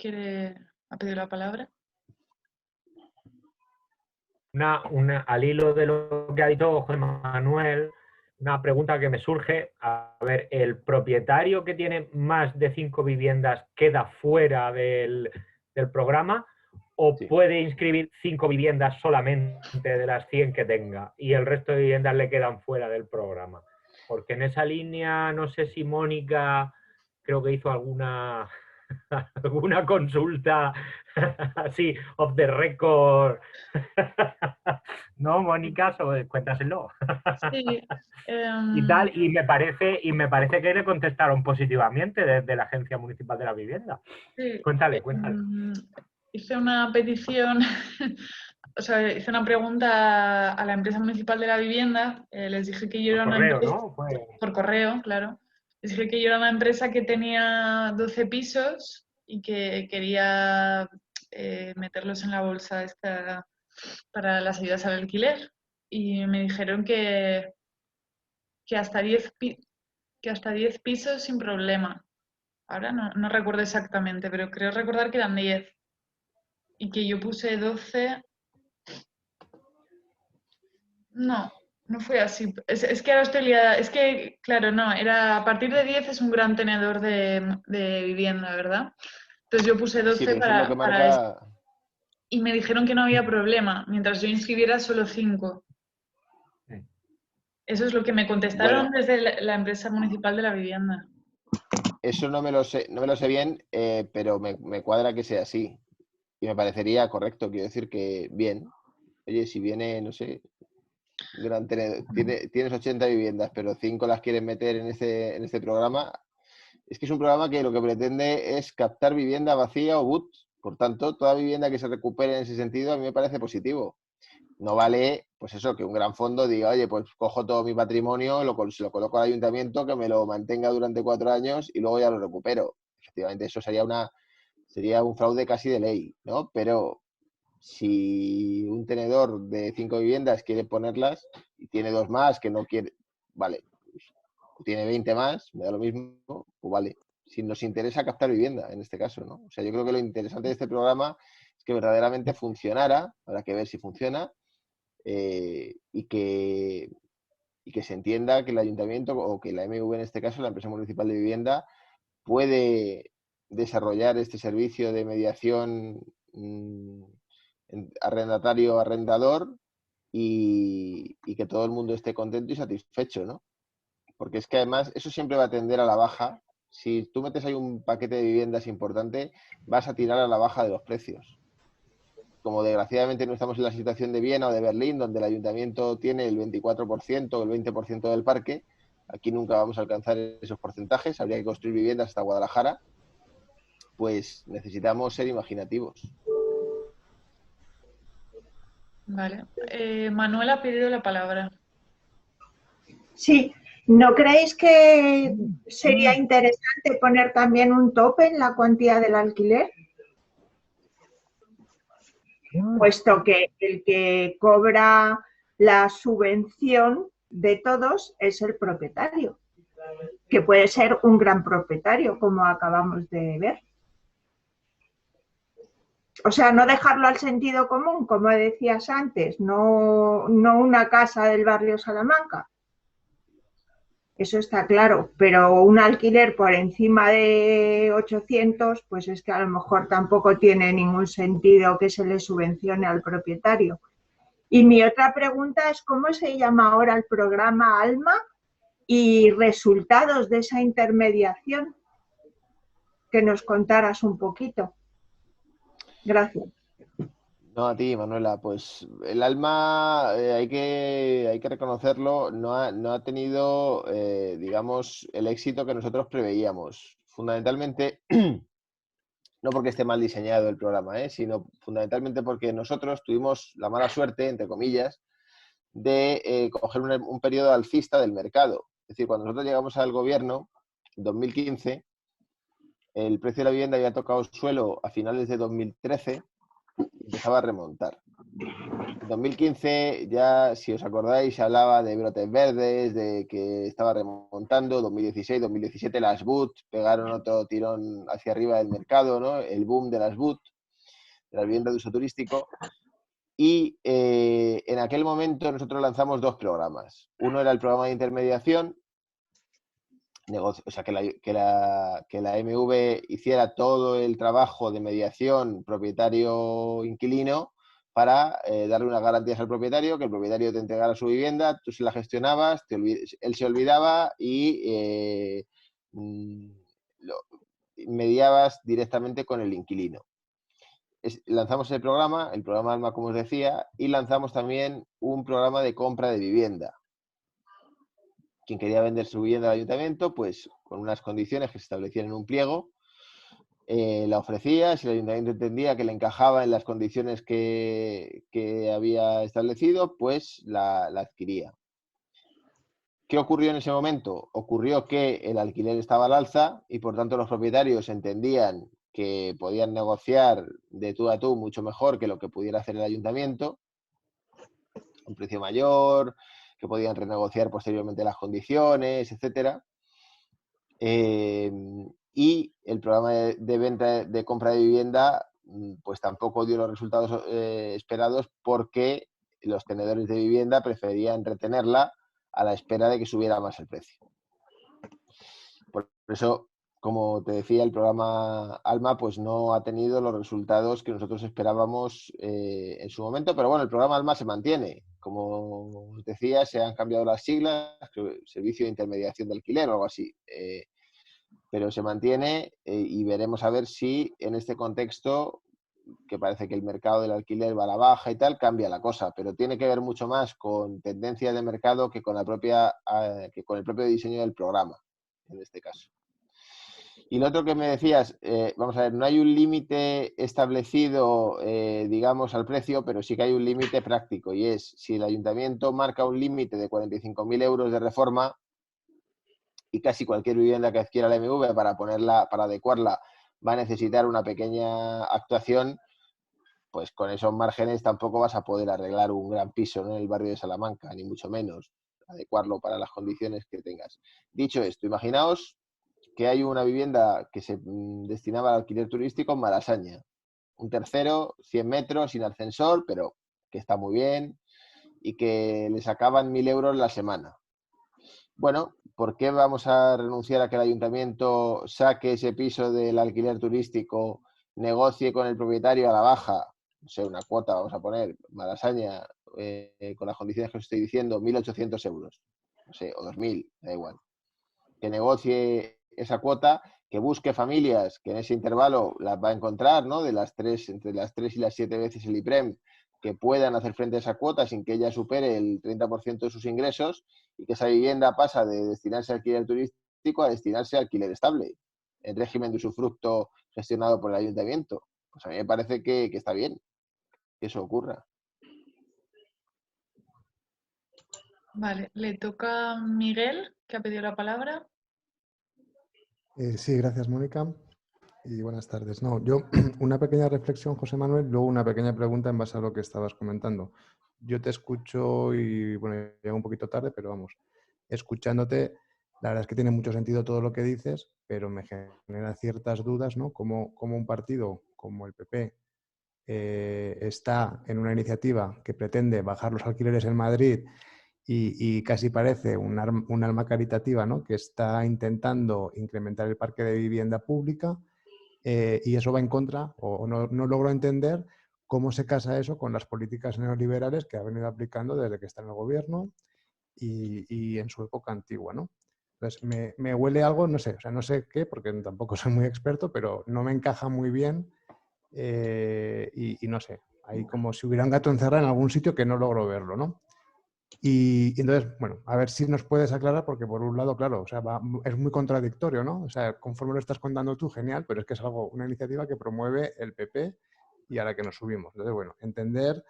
ha pedido la palabra. Al hilo de lo que ha dicho José Manuel, una pregunta que me surge. A ver, ¿el propietario que tiene más de 5 viviendas queda fuera del programa o Sí. puede inscribir 5 viviendas solamente de las 100 que tenga y el resto de viviendas le quedan fuera del programa? Porque en esa línea, no sé si Mónica creo que hizo alguna consulta así, off the record. ¿No, Mónica? Cuéntaselo. Sí. Y tal, y me parece que le contestaron positivamente desde la Agencia Municipal de la Vivienda. Sí. Cuéntale. Hice una petición, o sea, hice una pregunta a la empresa municipal de la vivienda. Les dije que yo era una Correo, empresa, ¿no? por correo, claro. Les dije que yo era una empresa que tenía 12 pisos y que quería meterlos en la bolsa esta para las ayudas al alquiler. Y me dijeron que hasta 10 pisos sin problema. Ahora no recuerdo exactamente, pero creo recordar que eran 10. Y que yo puse 12. No fue así. Es que ahora estoy liada. Es que, claro, no, era a partir de 10 es un gran tenedor de vivienda, ¿verdad? Entonces yo puse 12 Sí, pero eso es lo que para esto. marca... Y me dijeron que no había problema, mientras yo inscribiera solo 5. Sí. Eso es lo que me contestaron Bueno, desde la empresa municipal de la vivienda. eso no me lo sé bien, pero me cuadra que sea así. Y me parecería correcto, quiero decir que bien. Oye, si viene, no sé, gran tenedor, tienes 80 viviendas, pero 5 las quieres meter en este programa, es que es un programa que lo que pretende es captar vivienda vacía o BUT. Por tanto, toda vivienda que se recupere en ese sentido a mí me parece positivo. No vale, pues eso, que un gran fondo diga, oye, pues cojo todo mi patrimonio, se lo coloco al ayuntamiento, que me lo mantenga durante 4 años y luego ya lo recupero. Efectivamente, eso sería un fraude casi de ley, ¿no? Pero si un tenedor de 5 viviendas quiere ponerlas y tiene 2 más que no quiere, vale, tiene 20 más, me da lo mismo, pues vale. Si nos interesa captar vivienda, en este caso, ¿no? O sea, yo creo que lo interesante de este programa es que verdaderamente funcionara, habrá que ver si funciona, y que se entienda que el ayuntamiento o que la MV, en este caso, la empresa municipal de vivienda, puede desarrollar este servicio de mediación arrendatario-arrendador y que todo el mundo esté contento y satisfecho, ¿no? Porque es que además eso siempre va a tender a la baja. Si tú metes ahí un paquete de viviendas importante, vas a tirar a la baja de los precios. Como desgraciadamente no estamos en la situación de Viena o de Berlín, donde el ayuntamiento tiene el 24% o el 20% del parque, aquí nunca vamos a alcanzar esos porcentajes, habría que construir viviendas hasta Guadalajara, pues necesitamos ser imaginativos. Vale. Manuel ha pedido la palabra. Sí, ¿no creéis que sería interesante poner también un tope en la cuantía del alquiler? Puesto que el que cobra la subvención de todos es el propietario, que puede ser un gran propietario, como acabamos de ver. O sea, no dejarlo al sentido común, como decías antes, no una casa del barrio Salamanca. Eso está claro, pero un alquiler por encima de 800, pues es que a lo mejor tampoco tiene ningún sentido que se le subvencione al propietario. Y mi otra pregunta es, ¿cómo se llama ahora el programa ALMA y resultados de esa intermediación? Que nos contaras un poquito. Gracias. No, a ti, Manuela. Pues el Alma, hay que reconocerlo, no ha tenido, digamos, el éxito que nosotros preveíamos. Fundamentalmente, no porque esté mal diseñado el programa, sino fundamentalmente porque nosotros tuvimos la mala suerte, entre comillas, de coger un periodo alcista del mercado. Es decir, cuando nosotros llegamos al gobierno, en 2015, el precio de la vivienda había tocado suelo a finales de 2013 empezaba a remontar. En 2015 ya, si os acordáis, se hablaba de brotes verdes, de que estaba remontando. 2016, 2017 las BUT pegaron otro tirón hacia arriba del mercado, ¿no? El boom de las BUT, de la vivienda de uso turístico. Y en aquel momento nosotros lanzamos 2 programas. Uno era el programa de intermediación, o sea, que la MV hiciera todo el trabajo de mediación propietario-inquilino para darle unas garantías al propietario, que el propietario te entregara su vivienda, tú se la gestionabas, él se olvidaba y mediabas directamente con el inquilino. Lanzamos el programa ALMA, como os decía, y lanzamos también un programa de compra de vivienda. Quien quería vender su vivienda al ayuntamiento, pues con unas condiciones que se establecían en un pliego, la ofrecía. Si el ayuntamiento entendía que le encajaba en las condiciones que había establecido, pues la adquiría. ¿Qué ocurrió en ese momento? Ocurrió que el alquiler estaba al alza y por tanto los propietarios entendían que podían negociar de tú a tú mucho mejor que lo que pudiera hacer el ayuntamiento, un precio mayor, que podían renegociar posteriormente las condiciones, etcétera. Y el programa de venta de compra de vivienda pues tampoco dio los resultados esperados, porque los tenedores de vivienda preferían retenerla a la espera de que subiera más el precio. Por eso, como te decía, el programa ALMA pues no ha tenido los resultados que nosotros esperábamos en su momento, pero bueno, el programa ALMA se mantiene. Como os decía, se han cambiado las siglas, Servicio de Intermediación de Alquiler o algo así, pero se mantiene y veremos a ver si en este contexto, que parece que el mercado del alquiler va a la baja y tal, cambia la cosa, pero tiene que ver mucho más con tendencias de mercado que con el propio diseño del programa, en este caso. Y lo otro que me decías, vamos a ver, no hay un límite establecido, digamos, al precio, pero sí que hay un límite práctico, y es, si el ayuntamiento marca un límite de 45.000 euros de reforma, y casi cualquier vivienda que adquiera la MV para adecuarla va a necesitar una pequeña actuación, pues con esos márgenes tampoco vas a poder arreglar un gran piso, ¿no?, en el barrio de Salamanca, ni mucho menos adecuarlo para las condiciones que tengas. Dicho esto, imaginaos que hay una vivienda que se destinaba al alquiler turístico en Malasaña, un tercero, 100 metros, sin ascensor, pero que está muy bien y que le sacaban 1.000 euros la semana. Bueno, ¿por qué vamos a renunciar a que el ayuntamiento saque ese piso del alquiler turístico, negocie con el propietario a la baja, no sé, una cuota, vamos a poner, Malasaña, con las condiciones que os estoy diciendo, 1.800 euros, no sé, o 2.000, da igual, que negocie esa cuota, que busque familias que en ese intervalo las va a encontrar, ¿no?, entre las 3 y las 7 veces el IPREM, que puedan hacer frente a esa cuota sin que ella supere el 30% de sus ingresos, y que esa vivienda pasa de destinarse a alquiler turístico a destinarse a alquiler estable, en régimen de usufructo gestionado por el ayuntamiento. Pues a mí me parece que está bien que eso ocurra. Vale, le toca a Miguel, que ha pedido la palabra. Sí, gracias, Mónica. Y buenas tardes. No, yo una pequeña reflexión, José Manuel, luego una pequeña pregunta en base a lo que estabas comentando. Yo te escucho y, bueno, llego un poquito tarde, pero vamos, escuchándote, la verdad es que tiene mucho sentido todo lo que dices, pero me genera ciertas dudas, ¿no? Como un partido como el PP está en una iniciativa que pretende bajar los alquileres en Madrid y casi parece un alma caritativa, ¿no?, que está intentando incrementar el parque de vivienda pública, y eso va en contra, o no logro entender cómo se casa eso con las políticas neoliberales que ha venido aplicando desde que está en el gobierno y en su época antigua, ¿no? Entonces, me huele algo, no sé, o sea, no sé qué, porque tampoco soy muy experto, pero no me encaja muy bien y no sé, hay como si hubiera un gato encerrado en algún sitio que no logro verlo, ¿no? Y entonces, bueno, a ver si nos puedes aclarar, porque por un lado, claro, o sea, es muy contradictorio, ¿no? O sea, conforme lo estás contando tú, genial, pero es que es una iniciativa que promueve el PP y a la que nos subimos. Entonces, bueno, entender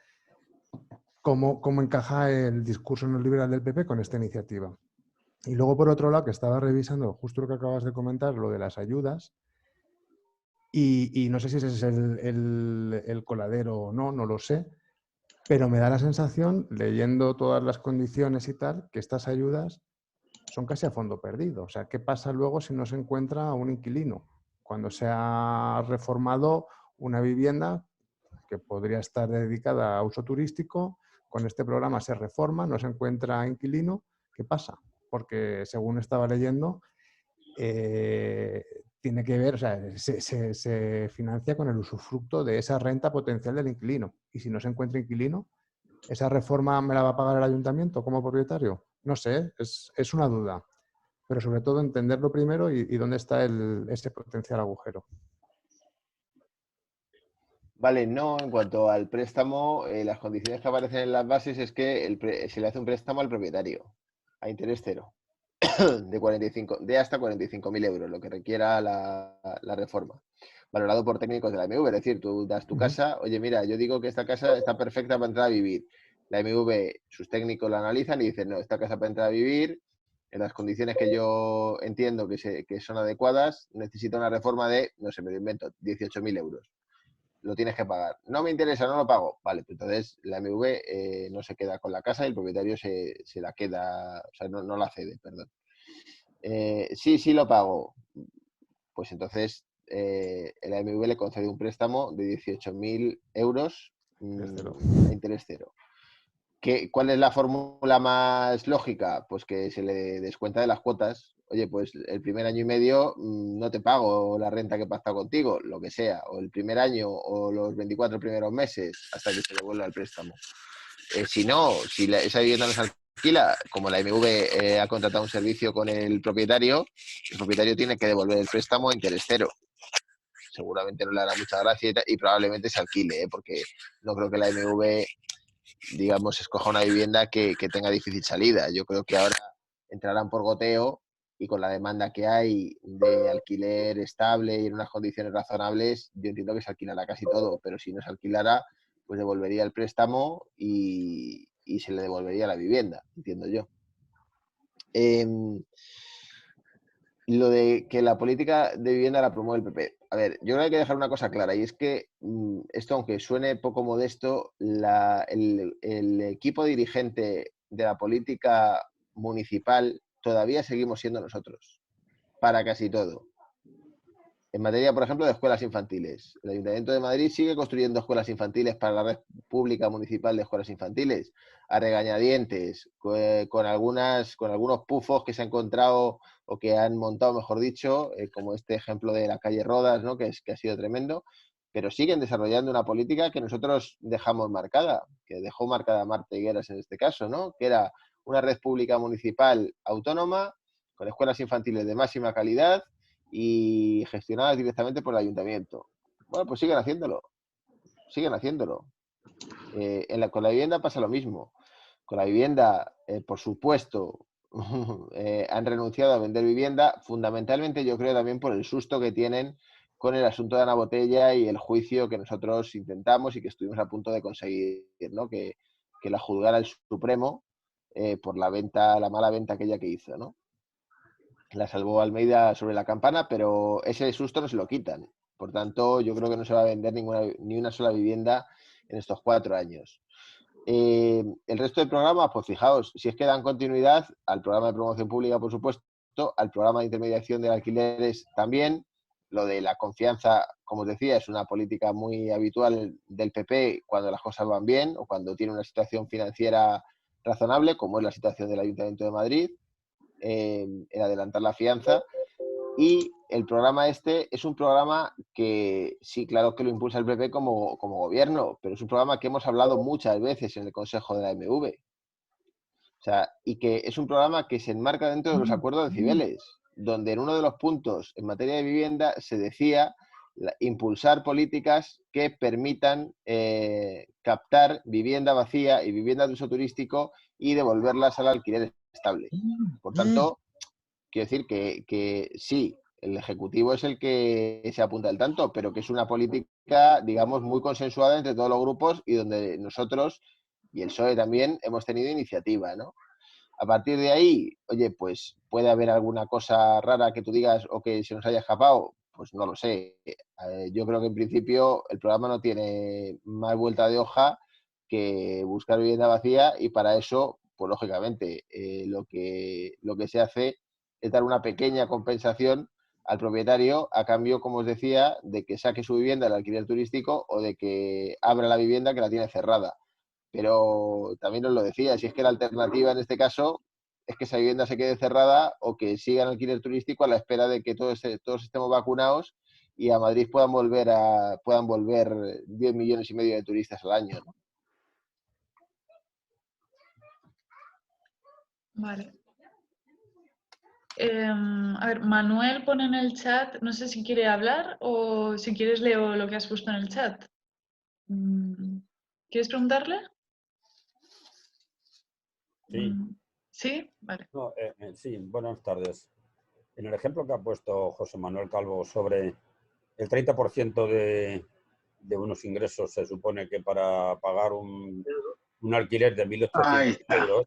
cómo encaja el discurso neoliberal del PP con esta iniciativa. Y luego, por otro lado, que estaba revisando justo lo que acabas de comentar, lo de las ayudas, Y no sé si ese es el coladero o no, no lo sé, pero me da la sensación, leyendo todas las condiciones y tal, que estas ayudas son casi a fondo perdido. O sea, ¿qué pasa luego si no se encuentra un inquilino? Cuando se ha reformado una vivienda que podría estar dedicada a uso turístico, con este programa se reforma, no se encuentra inquilino, ¿qué pasa? Porque según estaba leyendo, tiene que ver, o sea, se financia con el usufructo de esa renta potencial del inquilino. Y si no se encuentra inquilino, ¿esa reforma me la va a pagar el ayuntamiento como propietario? No sé, es una duda. Pero sobre todo entenderlo primero y dónde está ese potencial agujero. Vale, no, en cuanto al préstamo, las condiciones que aparecen en las bases es que se le hace un préstamo al propietario a interés cero de hasta 45.000 euros, lo que requiera la reforma, valorado por técnicos de la MV. Es decir, tú das tu casa, oye, mira, yo digo que esta casa está perfecta para entrar a vivir. La MV, sus técnicos la analizan y dicen, no, esta casa para entrar a vivir, en las condiciones que yo entiendo que son adecuadas, necesita una reforma de, no sé, me lo invento, 18.000 euros. Lo tienes que pagar. No me interesa, no lo pago. Vale, pues entonces la MV no se queda con la casa y el propietario se la queda, o sea, no la cede, perdón. Sí lo pago. Pues entonces el AMV le concede un préstamo de 18.000 euros a interés cero. ¿Cuál es la fórmula más lógica? Pues que se le descuenta de las cuotas. Oye, pues el primer año y medio no te pago la renta que he pactado contigo, lo que sea, o el primer año o los 24 primeros meses hasta que se devuelva el préstamo. Si no, si esa vivienda no se alquila, como la MV ha contratado un servicio con el propietario tiene que devolver el préstamo a interés cero. Seguramente no le hará mucha gracia y probablemente se alquile, porque no creo que la MV, digamos, escoja una vivienda que tenga difícil salida. Yo creo que ahora entrarán por goteo y con la demanda que hay de alquiler estable y en unas condiciones razonables, yo entiendo que se alquilará casi todo, pero si no se alquilara, pues devolvería el préstamo y se le devolvería la vivienda, entiendo yo. Lo de que la política de vivienda la promueve el PP. A ver, yo creo que hay que dejar una cosa clara, y es que esto, aunque suene poco modesto, el equipo dirigente de la política municipal todavía seguimos siendo nosotros, para casi todo. En materia, por ejemplo, de escuelas infantiles. El Ayuntamiento de Madrid sigue construyendo escuelas infantiles para la red pública municipal de escuelas infantiles, a regañadientes, con algunos pufos que se han encontrado o que han montado, mejor dicho, como este ejemplo de la calle Rodas, ¿no? que ha sido tremendo, pero siguen desarrollando una política que nosotros dejamos marcada, que dejó marcada Marta Higueras en este caso, ¿no? Que era una red pública municipal autónoma, con escuelas infantiles de máxima calidad, y gestionadas directamente por el ayuntamiento. Bueno, pues siguen haciéndolo. Con la vivienda pasa lo mismo. Con la vivienda, por supuesto, han renunciado a vender vivienda, fundamentalmente yo creo también por el susto que tienen con el asunto de Ana Botella y el juicio que nosotros intentamos y que estuvimos a punto de conseguir, ¿no? Que la juzgara el Supremo por la mala venta aquella que hizo, ¿no? La salvó Almeida sobre la campana, pero ese susto no se lo quitan. Por tanto, yo creo que no se va a vender ni una sola vivienda en estos 4 años. El resto del programa, pues fijaos, si es que dan continuidad al programa de promoción pública, por supuesto, al programa de intermediación de alquileres también. Lo de la confianza, como os decía, es una política muy habitual del PP cuando las cosas van bien o cuando tiene una situación financiera razonable, como es la situación del Ayuntamiento de Madrid. En adelantar la fianza, y el programa este es un programa que sí, claro que lo impulsa el PP como gobierno, pero es un programa que hemos hablado muchas veces en el Consejo de la MV. O sea, y que es un programa que se enmarca dentro de los acuerdos de Cibeles, donde en uno de los puntos en materia de vivienda se decía impulsar políticas que permitan captar vivienda vacía y vivienda de uso turístico y devolverlas al alquiler estable. Por tanto, quiero decir que sí, el Ejecutivo es el que se apunta al tanto, pero que es una política, digamos, muy consensuada entre todos los grupos y donde nosotros y el PSOE también hemos tenido iniciativa, ¿no? A partir de ahí, oye, pues puede haber alguna cosa rara que tú digas o que se nos haya escapado, pues no lo sé. Yo creo que en principio el programa no tiene más vuelta de hoja que buscar vivienda vacía y para eso, pues lógicamente, lo que se hace es dar una pequeña compensación al propietario a cambio, como os decía, de que saque su vivienda al alquiler turístico o de que abra la vivienda que la tiene cerrada. Pero también os lo decía, si es que la alternativa en este caso es que esa vivienda se quede cerrada o que siga en alquiler turístico a la espera de que todos estemos vacunados y a Madrid puedan volver 10 millones y medio de turistas al año, ¿no? Vale. A ver, Manuel pone en el chat, no sé si quiere hablar o si quieres leo lo que has puesto en el chat. ¿Quieres preguntarle? Sí. ¿Sí? Vale. No, sí, buenas tardes. En el ejemplo que ha puesto José Manuel Calvo sobre el 30% de unos ingresos se supone que para pagar un alquiler de 1.800 euros,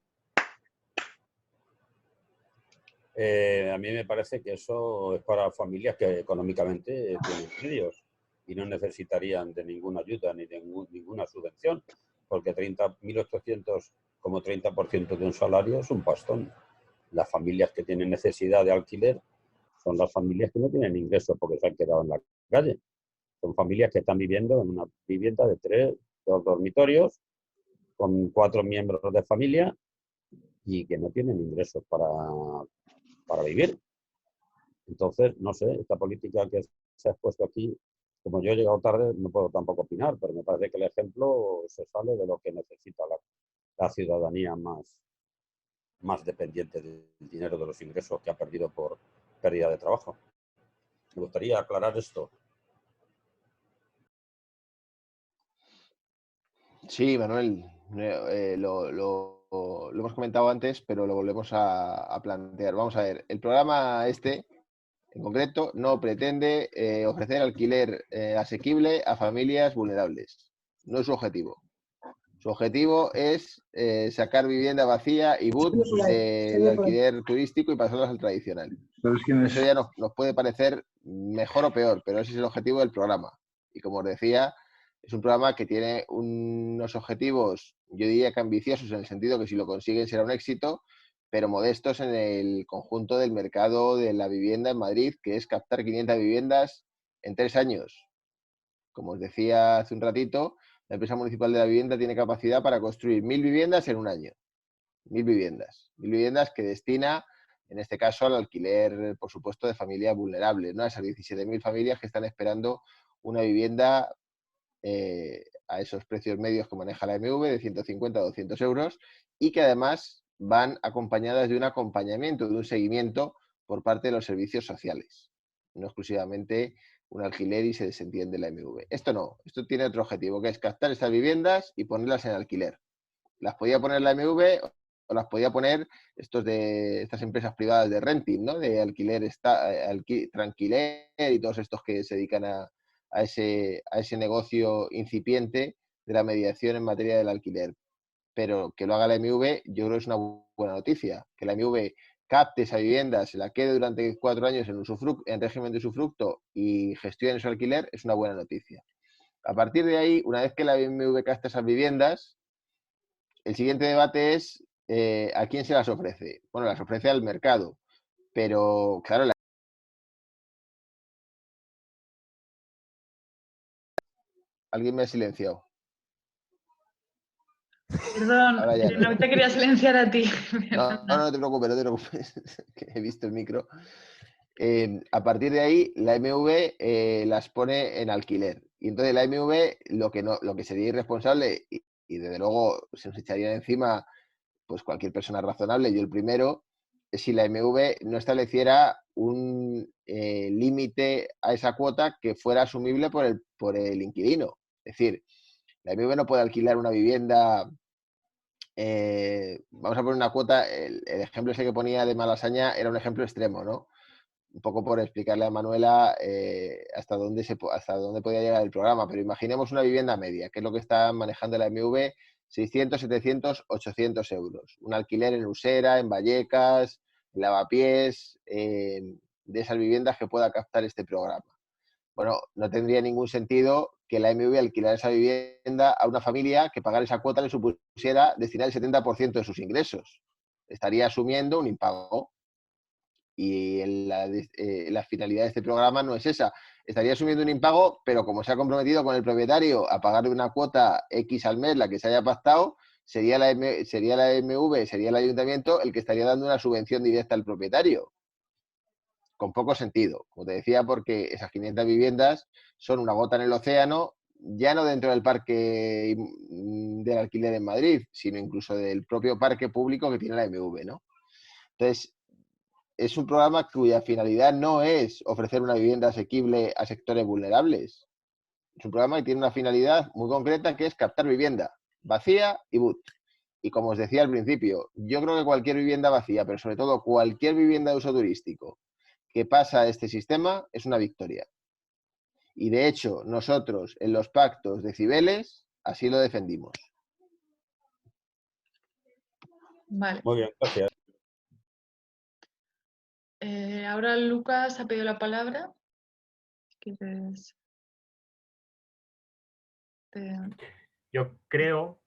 a mí me parece que eso es para familias que económicamente tienen medios y no necesitarían de ninguna ayuda ni de ninguna subvención, porque 1.800 como 30% de un salario es un pastón. Las familias que tienen necesidad de alquiler son las familias que no tienen ingresos porque se han quedado en la calle. Son familias que están viviendo en una vivienda de 2 dormitorios con 4 miembros de familia y que no tienen ingresos para vivir. Entonces, no sé, esta política que se ha expuesto aquí, como yo he llegado tarde, no puedo tampoco opinar, pero me parece que el ejemplo se sale de lo que necesita la ciudadanía más dependiente del dinero de los ingresos que ha perdido por pérdida de trabajo. Me gustaría aclarar esto. Sí, Manuel, lo hemos comentado antes, pero lo volvemos a plantear. Vamos a ver, el programa este, en concreto, no pretende ofrecer alquiler asequible a familias vulnerables. No es su objetivo. Su objetivo es sacar vivienda vacía y BUT del alquiler turístico y pasarlas al tradicional. Eso ya nos puede parecer mejor o peor, pero ese es el objetivo del programa. Y como os decía, es un programa que tiene unos objetivos, yo diría que ambiciosos, en el sentido que si lo consiguen será un éxito, pero modestos en el conjunto del mercado de la vivienda en Madrid, que es captar 500 viviendas en 3 años. Como os decía hace un ratito, la empresa municipal de la vivienda tiene capacidad para construir 1.000 viviendas en un año. 1.000 viviendas. 1.000 viviendas que destina, en este caso, al alquiler, por supuesto, de familias vulnerables, ¿no? A esas 17.000 familias que están esperando una vivienda a esos precios medios que maneja la MV de 150 a 200 euros y que además van acompañadas de un acompañamiento, de un seguimiento por parte de los servicios sociales, no exclusivamente un alquiler y se desentiende la MV. Esto no, esto tiene otro objetivo, que es captar estas viviendas y ponerlas en alquiler. Las podía poner la MV o las podía poner estas empresas privadas de renting, ¿no? De alquiler, tranquiler y todos estos que se dedican a ese negocio incipiente de la mediación en materia del alquiler. Pero que lo haga la MV, yo creo que es una buena noticia. Que la MV capte esa vivienda, se la quede durante 4 años en régimen de usufructo y gestione su alquiler, es una buena noticia. A partir de ahí, una vez que la MV capta esas viviendas, el siguiente debate es ¿a quién se las ofrece? Bueno, las ofrece al mercado, pero claro, alguien me ha silenciado. Perdón, no te quería silenciar a ti. No te preocupes, que he visto el micro. A partir de ahí, la MV las pone en alquiler. Y entonces la MV lo que sería irresponsable, y desde luego se nos echaría encima pues cualquier persona razonable, yo el primero, es si la MV no estableciera un límite a esa cuota que fuera asumible por el inquilino. Es decir, la MV no puede alquilar una vivienda. Vamos a poner una cuota, el ejemplo ese que ponía de Malasaña era un ejemplo extremo, ¿no? Un poco por explicarle a Manuela hasta dónde podía llegar el programa, pero imaginemos una vivienda media, que es lo que está manejando la MV, 600, 700, 800 euros. Un alquiler en Usera, en Vallecas, en Lavapiés, de esas viviendas que pueda captar este programa. Bueno, no tendría ningún sentido que la AMV alquilara esa vivienda a una familia que pagar esa cuota le supusiera destinar el 70% de sus ingresos. Estaría asumiendo un impago. Y la finalidad de este programa no es esa. Estaría asumiendo un impago, pero como se ha comprometido con el propietario a pagarle una cuota X al mes, la que se haya pactado, sería la MV, sería el ayuntamiento el que estaría dando una subvención directa al propietario. Con poco sentido, como te decía, porque esas 500 viviendas son una gota en el océano, ya no dentro del parque del alquiler en Madrid, sino incluso del propio parque público que tiene la MV, ¿no? Entonces, es un programa cuya finalidad no es ofrecer una vivienda asequible a sectores vulnerables. Es un programa que tiene una finalidad muy concreta, que es captar vivienda vacía y BUT. Y como os decía al principio, yo creo que cualquier vivienda vacía, pero sobre todo cualquier vivienda de uso turístico que pasa a este sistema es una victoria. Y de hecho, nosotros en los pactos de Cibeles así lo defendimos. Vale. Muy bien, gracias. Ahora Lucas ha pedido la palabra. ¿Quieres? Yo creo,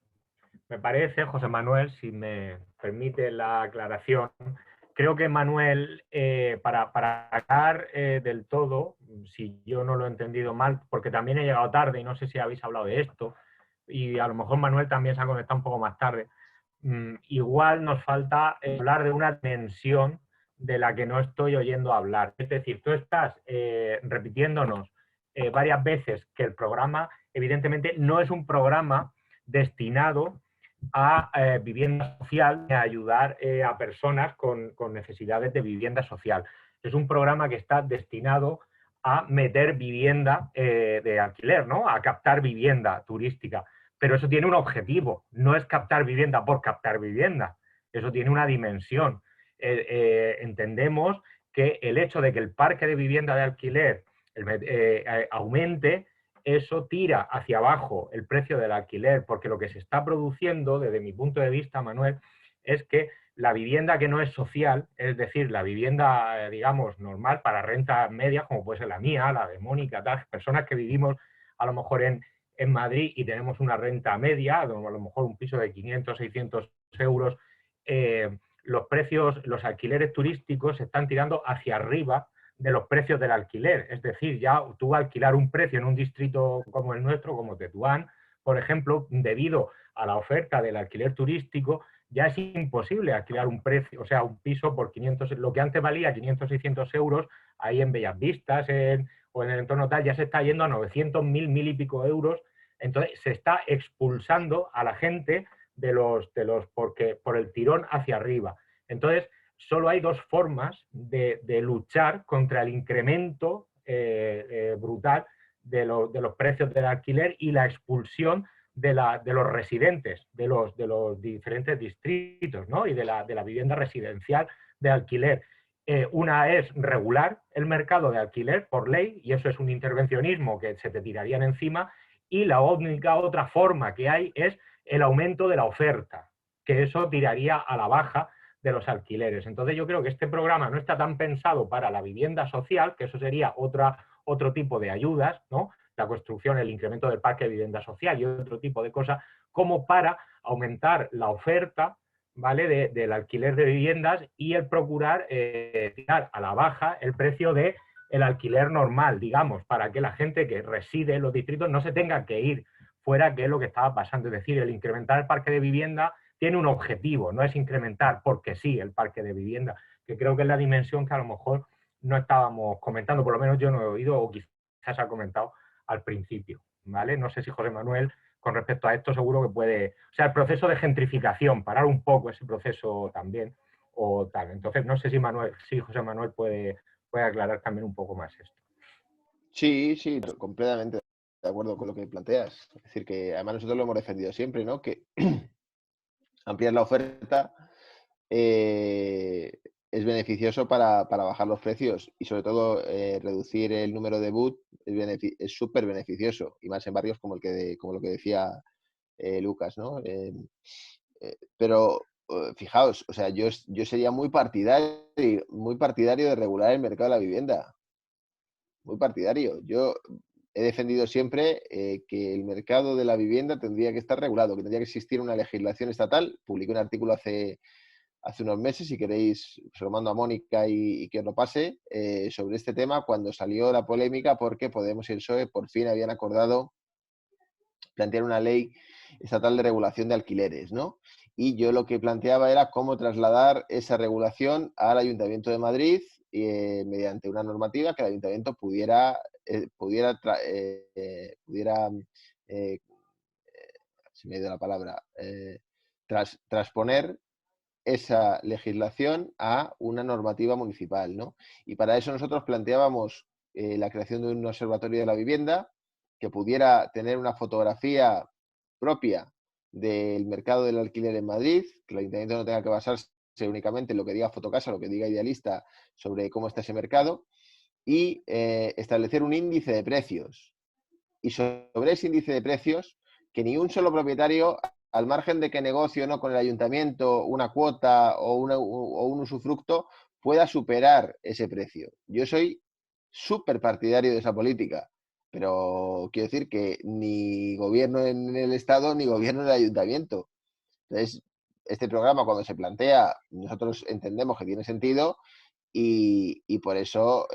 me parece, José Manuel, si me permite la aclaración, creo que Manuel, para aclarar del todo, si yo no lo he entendido mal, porque también he llegado tarde y no sé si habéis hablado de esto, y a lo mejor Manuel también se ha conectado un poco más tarde, igual nos falta hablar de una dimensión de la que no estoy oyendo hablar. Es decir, tú estás repitiéndonos varias veces que el programa, evidentemente, no es un programa destinado a vivienda social, a ayudar a personas con necesidades de vivienda social. Es un programa que está destinado a meter vivienda de alquiler, ¿no? A captar vivienda turística. Pero eso tiene un objetivo, no es captar vivienda por captar vivienda. Eso tiene una dimensión. Entendemos que el hecho de que el parque de vivienda de alquiler aumente, eso tira hacia abajo el precio del alquiler, porque lo que se está produciendo, desde mi punto de vista, Manuel, es que la vivienda que no es social, es decir, la vivienda, digamos, normal para renta media, como puede ser la mía, la de Mónica, tal, personas que vivimos a lo mejor en Madrid y tenemos una renta media, a lo mejor un piso de 500, 600 euros, los precios, los alquileres turísticos se están tirando hacia arriba de los precios del alquiler. Es decir, ya tú alquilar un precio en un distrito como el nuestro, como Tetuán, por ejemplo, debido a la oferta del alquiler turístico, ya es imposible alquilar un precio, o sea, un piso por 500, lo que antes valía 500, 600 euros, ahí en Bellas Vistas o en el entorno tal, ya se está yendo a 900, 1000 y pico euros. Entonces, se está expulsando a la gente porque por el tirón hacia arriba. Entonces, solo hay dos formas de luchar contra el incremento brutal de los precios del alquiler y la expulsión de los residentes de los diferentes distritos, ¿no? Y de la vivienda residencial de alquiler. Una es regular el mercado de alquiler por ley, y eso es un intervencionismo que se te tirarían encima, y la única otra forma que hay es el aumento de la oferta, que eso tiraría a la baja de los alquileres. Entonces yo creo que este programa no está tan pensado para la vivienda social, que eso sería otro tipo de ayudas, ¿no? La construcción, el incremento del parque de vivienda social y otro tipo de cosas, como para aumentar la oferta, ¿vale? del alquiler de viviendas y el procurar tirar a la baja el precio del alquiler normal, digamos, para que la gente que reside en los distritos no se tenga que ir fuera, que es lo que estaba pasando. Es decir, el incrementar el parque de vivienda tiene un objetivo, no es incrementar porque sí el parque de vivienda, que creo que es la dimensión que a lo mejor no estábamos comentando, por lo menos yo no he oído o quizás ha comentado al principio, ¿vale? No sé si José Manuel, con respecto a esto, seguro que puede, o sea, el proceso de gentrificación, parar un poco ese proceso también, o tal. Entonces, no sé si José Manuel puede aclarar también un poco más esto. Sí, completamente de acuerdo con lo que planteas. Es decir, que además nosotros lo hemos defendido siempre, ¿no? Que ampliar la oferta es beneficioso para bajar los precios y sobre todo reducir el número de BUT es súper beneficioso, y más en barrios como lo que decía Lucas, ¿no? Pero fijaos, o sea, yo sería muy partidario de regular el mercado de la vivienda. muy partidario. Yo he defendido siempre que el mercado de la vivienda tendría que estar regulado, que tendría que existir una legislación estatal. Publiqué un artículo hace unos meses, si queréis, se lo mando a Mónica y que os lo pase, sobre este tema cuando salió la polémica porque Podemos y el PSOE por fin habían acordado plantear una ley estatal de regulación de alquileres, ¿no? Y yo lo que planteaba era cómo trasladar esa regulación al Ayuntamiento de Madrid mediante una normativa que el Ayuntamiento pudiera se me ha ido la palabra, transponer esa legislación a una normativa municipal, ¿no? Y para eso nosotros planteábamos la creación de un observatorio de la vivienda que pudiera tener una fotografía propia del mercado del alquiler en Madrid, que el ayuntamiento no tenga que basarse únicamente en lo que diga Fotocasa, lo que diga Idealista sobre cómo está ese mercado, y establecer un índice de precios. Y sobre ese índice de precios, que ni un solo propietario, al margen de que negocie o no con el ayuntamiento una cuota o un usufructo, pueda superar ese precio. Yo soy súper partidario de esa política, pero quiero decir que ni gobierno en el Estado ni gobierno en el ayuntamiento. Entonces, este programa cuando se plantea, nosotros entendemos que tiene sentido y por eso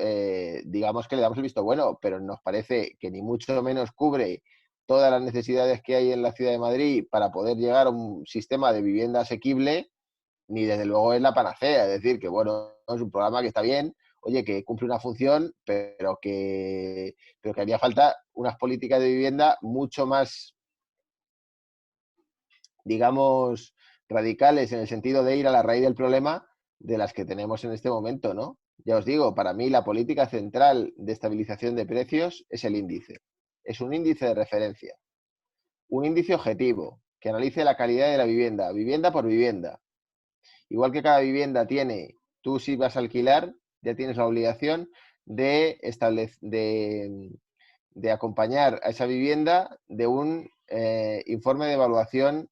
digamos que le damos el visto bueno, pero nos parece que ni mucho menos cubre todas las necesidades que hay en la Ciudad de Madrid para poder llegar a un sistema de vivienda asequible, ni desde luego es la panacea. Es decir, que bueno, es un programa que está bien, oye, que cumple una función, pero que haría falta unas políticas de vivienda mucho más, digamos, radicales en el sentido de ir a la raíz del problema de las que tenemos en este momento, ¿no? Ya os digo, para mí la política central de estabilización de precios es el índice. Es un índice de referencia, un índice objetivo que analice la calidad de la vivienda, vivienda por vivienda. Igual que cada vivienda tiene, tú si vas a alquilar, ya tienes la obligación de acompañar a esa vivienda de un informe de evaluación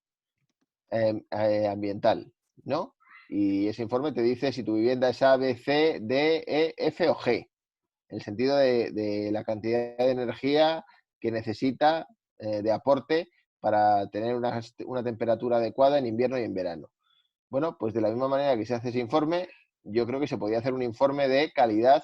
ambiental, ¿no? Y ese informe te dice si tu vivienda es A, B, C, D, E, F o G, en el sentido de la cantidad de energía que necesita de aporte para tener una temperatura adecuada en invierno y en verano. Bueno, pues de la misma manera que se hace ese informe, yo creo que se podría hacer un informe de calidad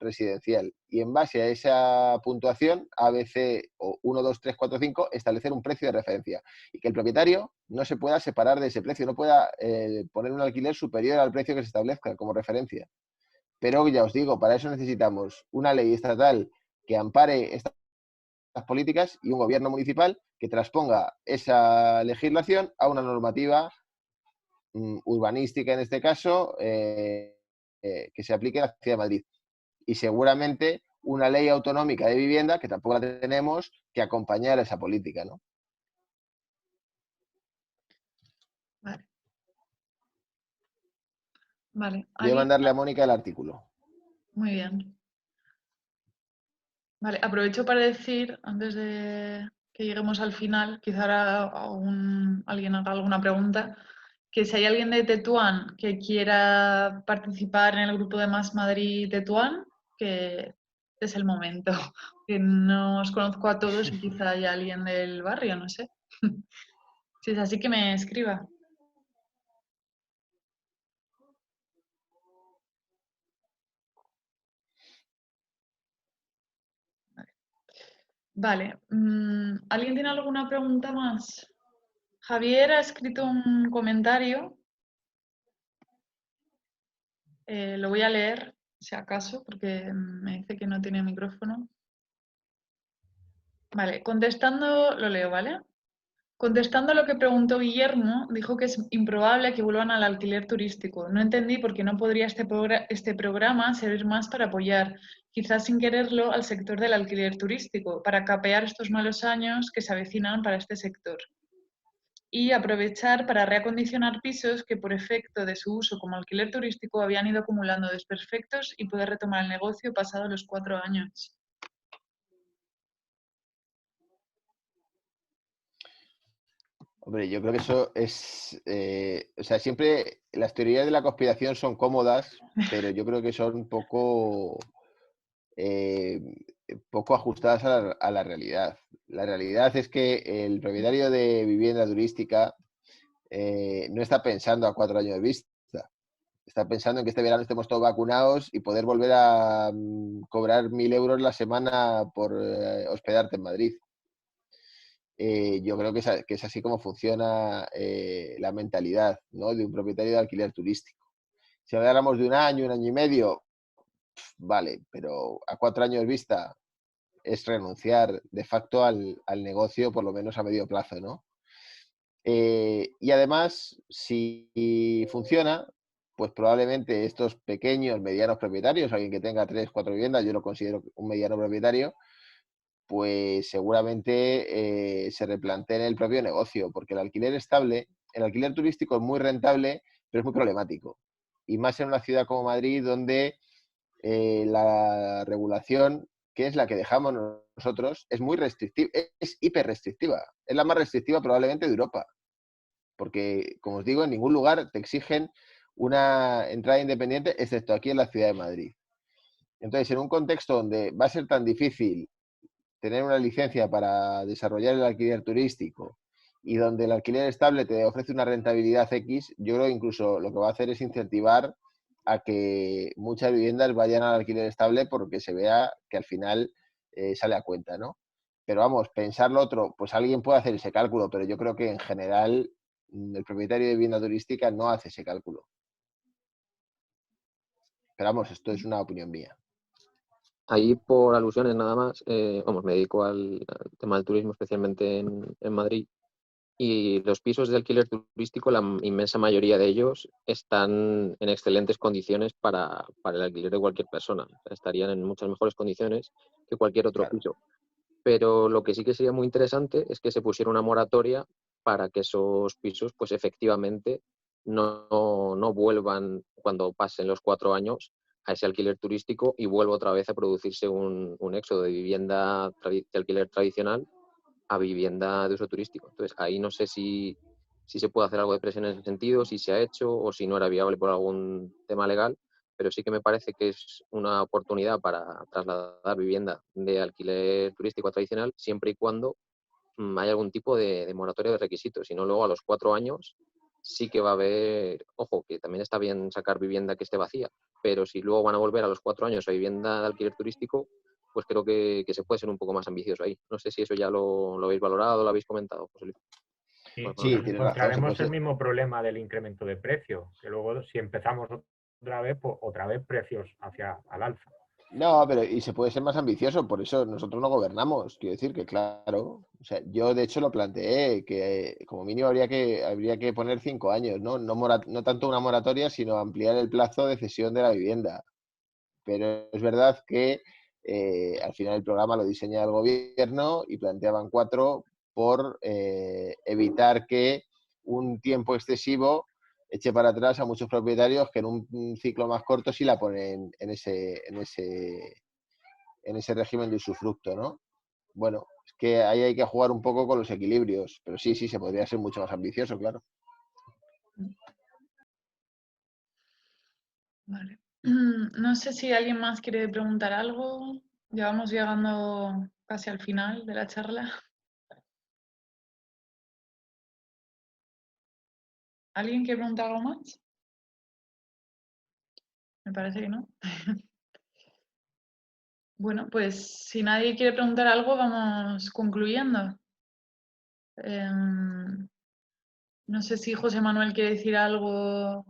residencial y en base a esa puntuación A, B, C o 1, 2, 3, 4, 5 establecer un precio de referencia y que el propietario no se pueda separar de ese precio, no pueda poner un alquiler superior al precio que se establezca como referencia. Pero ya os digo, para eso necesitamos una ley estatal que ampare estas políticas y un gobierno municipal que transponga esa legislación a una normativa urbanística, en este caso, que se aplique en la Ciudad de Madrid. Y seguramente una ley autonómica de vivienda, que tampoco la tenemos, que acompañar esa política, ¿no? Vale. Vale. Voy a mandarle a Mónica el artículo. Muy bien. Vale, aprovecho para decir, antes de que lleguemos al final, quizá ahora alguien haga alguna pregunta, que si hay alguien de Tetuán que quiera participar en el grupo de Más Madrid Tetuán, que es el momento. Que no os conozco a todos y quizá haya alguien del barrio, no sé. Si es así, que me escriba. Vale. ¿Alguien tiene alguna pregunta más? Javier ha escrito un comentario. Lo voy a leer, si acaso, porque me dice que no tiene micrófono. Vale, lo leo, ¿vale? Contestando a lo que preguntó Guillermo, dijo que es improbable que vuelvan al alquiler turístico. No entendí por qué no podría este programa servir más para apoyar, quizás sin quererlo, al sector del alquiler turístico, para capear estos malos años que se avecinan para este sector. Y aprovechar para reacondicionar pisos que por efecto de su uso como alquiler turístico habían ido acumulando desperfectos y poder retomar el negocio pasados los 4 años. Hombre, yo creo que eso es... o sea, siempre las teorías de la conspiración son cómodas, pero yo creo que son un poco poco ajustadas a la realidad. La realidad es que el propietario de vivienda turística no está pensando a 4 años de vista. Está pensando en que este verano estemos todos vacunados y poder volver a cobrar 1.000 euros la semana por hospedarte en Madrid. Yo creo que es así como funciona la mentalidad, ¿no?, de un propietario de alquiler turístico. Si habláramos de un año y medio, vale, pero a 4 años vista es renunciar de facto al negocio, por lo menos a medio plazo, ¿no? Y además, si funciona, pues probablemente estos pequeños, medianos propietarios, alguien que tenga 3, 4 viviendas, yo lo considero un mediano propietario, pues seguramente se replanteen el propio negocio, porque el alquiler turístico es muy rentable, pero es muy problemático. Y más en una ciudad como Madrid, donde la regulación, que es la que dejamos nosotros, es muy restrictiva, es hiper restrictiva. Es la más restrictiva probablemente de Europa. Porque, como os digo, en ningún lugar te exigen una entrada independiente, excepto aquí en la ciudad de Madrid. Entonces, en un contexto donde va a ser tan difícil tener una licencia para desarrollar el alquiler turístico y donde el alquiler estable te ofrece una rentabilidad X, yo creo que incluso lo que va a hacer es incentivar a que muchas viviendas vayan al alquiler estable porque se vea que al final sale a cuenta, ¿no? Pero vamos, pensar lo otro, pues alguien puede hacer ese cálculo, pero yo creo que en general el propietario de vivienda turística no hace ese cálculo. Pero vamos, esto es una opinión mía. Ahí por alusiones nada más, me dedico al tema del turismo, especialmente en Madrid, y los pisos de alquiler turístico, la inmensa mayoría de ellos están en excelentes condiciones para el alquiler de cualquier persona. Estarían en muchas mejores condiciones que cualquier otro piso. Pero lo que sí que sería muy interesante es que se pusiera una moratoria para que esos pisos, pues efectivamente, no vuelvan cuando pasen los 4 años a ese alquiler turístico y vuelva otra vez a producirse un éxodo de vivienda de alquiler tradicional a vivienda de uso turístico. Entonces, ahí no sé si se puede hacer algo de presión en ese sentido, si se ha hecho o si no era viable por algún tema legal, pero sí que me parece que es una oportunidad para trasladar vivienda de alquiler turístico a tradicional siempre y cuando haya algún tipo de moratoria de requisitos. Si no, luego a los 4 años sí que va a haber, ojo, que también está bien sacar vivienda que esté vacía, pero si luego van a volver a los 4 años a vivienda de alquiler turístico, pues creo que se puede ser un poco más ambicioso ahí. No sé si eso ya lo habéis valorado, lo habéis comentado, José Luis. Sí, tienes razón. Encontraremos el mismo problema del incremento de precio, que luego si empezamos otra vez precios hacia al alza. No, pero y se puede ser más ambicioso, por eso nosotros no gobernamos. Quiero decir que, claro, o sea, yo de hecho lo planteé, que como mínimo habría que poner 5 años, ¿no? No tanto una moratoria, sino ampliar el plazo de cesión de la vivienda. Pero es verdad que al final el programa lo diseña el gobierno y planteaban 4 por evitar que un tiempo excesivo eche para atrás a muchos propietarios que en un ciclo más corto sí la ponen en ese régimen de usufructo, ¿no? Bueno, es que ahí hay que jugar un poco con los equilibrios, pero sí, se podría ser mucho más ambicioso, claro. Vale. No sé si alguien más quiere preguntar algo. Ya vamos llegando casi al final de la charla. ¿Alguien quiere preguntar algo más? Me parece que no. Bueno, pues si nadie quiere preguntar algo, vamos concluyendo. No sé si José Manuel quiere decir algo,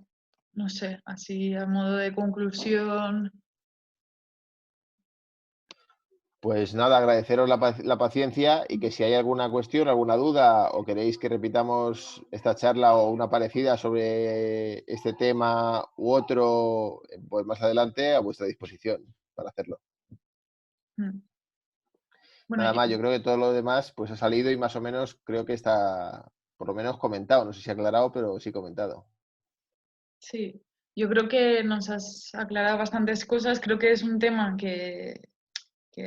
no sé, así a modo de conclusión. Pues nada, agradeceros la paciencia y que si hay alguna cuestión, alguna duda o queréis que repitamos esta charla o una parecida sobre este tema u otro, pues más adelante a vuestra disposición para hacerlo. Bueno, Nada más, yo creo que todo lo demás pues ha salido y más o menos creo que está por lo menos comentado. No sé si aclarado, pero sí comentado. Sí, yo creo que nos has aclarado bastantes cosas. Creo que es un tema que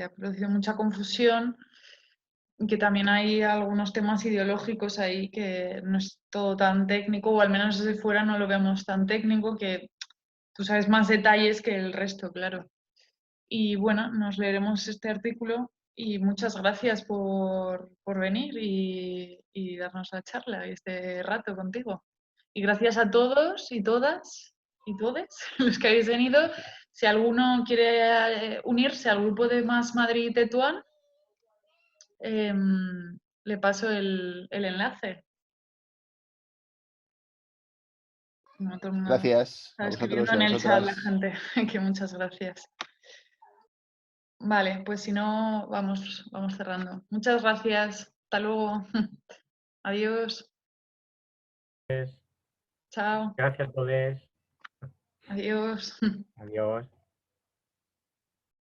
ha producido mucha confusión y que también hay algunos temas ideológicos ahí que no es todo tan técnico, o al menos desde fuera no lo vemos tan técnico, que tú sabes más detalles que el resto, claro. Y bueno, nos leeremos este artículo y muchas gracias por venir y darnos la charla y este rato contigo. Y gracias a todos y todas y todes los que habéis venido. Si alguno quiere unirse al grupo de Más Madrid Tetuán, le paso el enlace. No, todo el mundo Gracias está a vosotros escribiendo y a en el chat la vosotras. gente, que muchas gracias. Vale, pues si no, vamos cerrando. Muchas gracias. Hasta luego. Adiós. Pues, Chao. gracias a todos. Adiós. Adiós.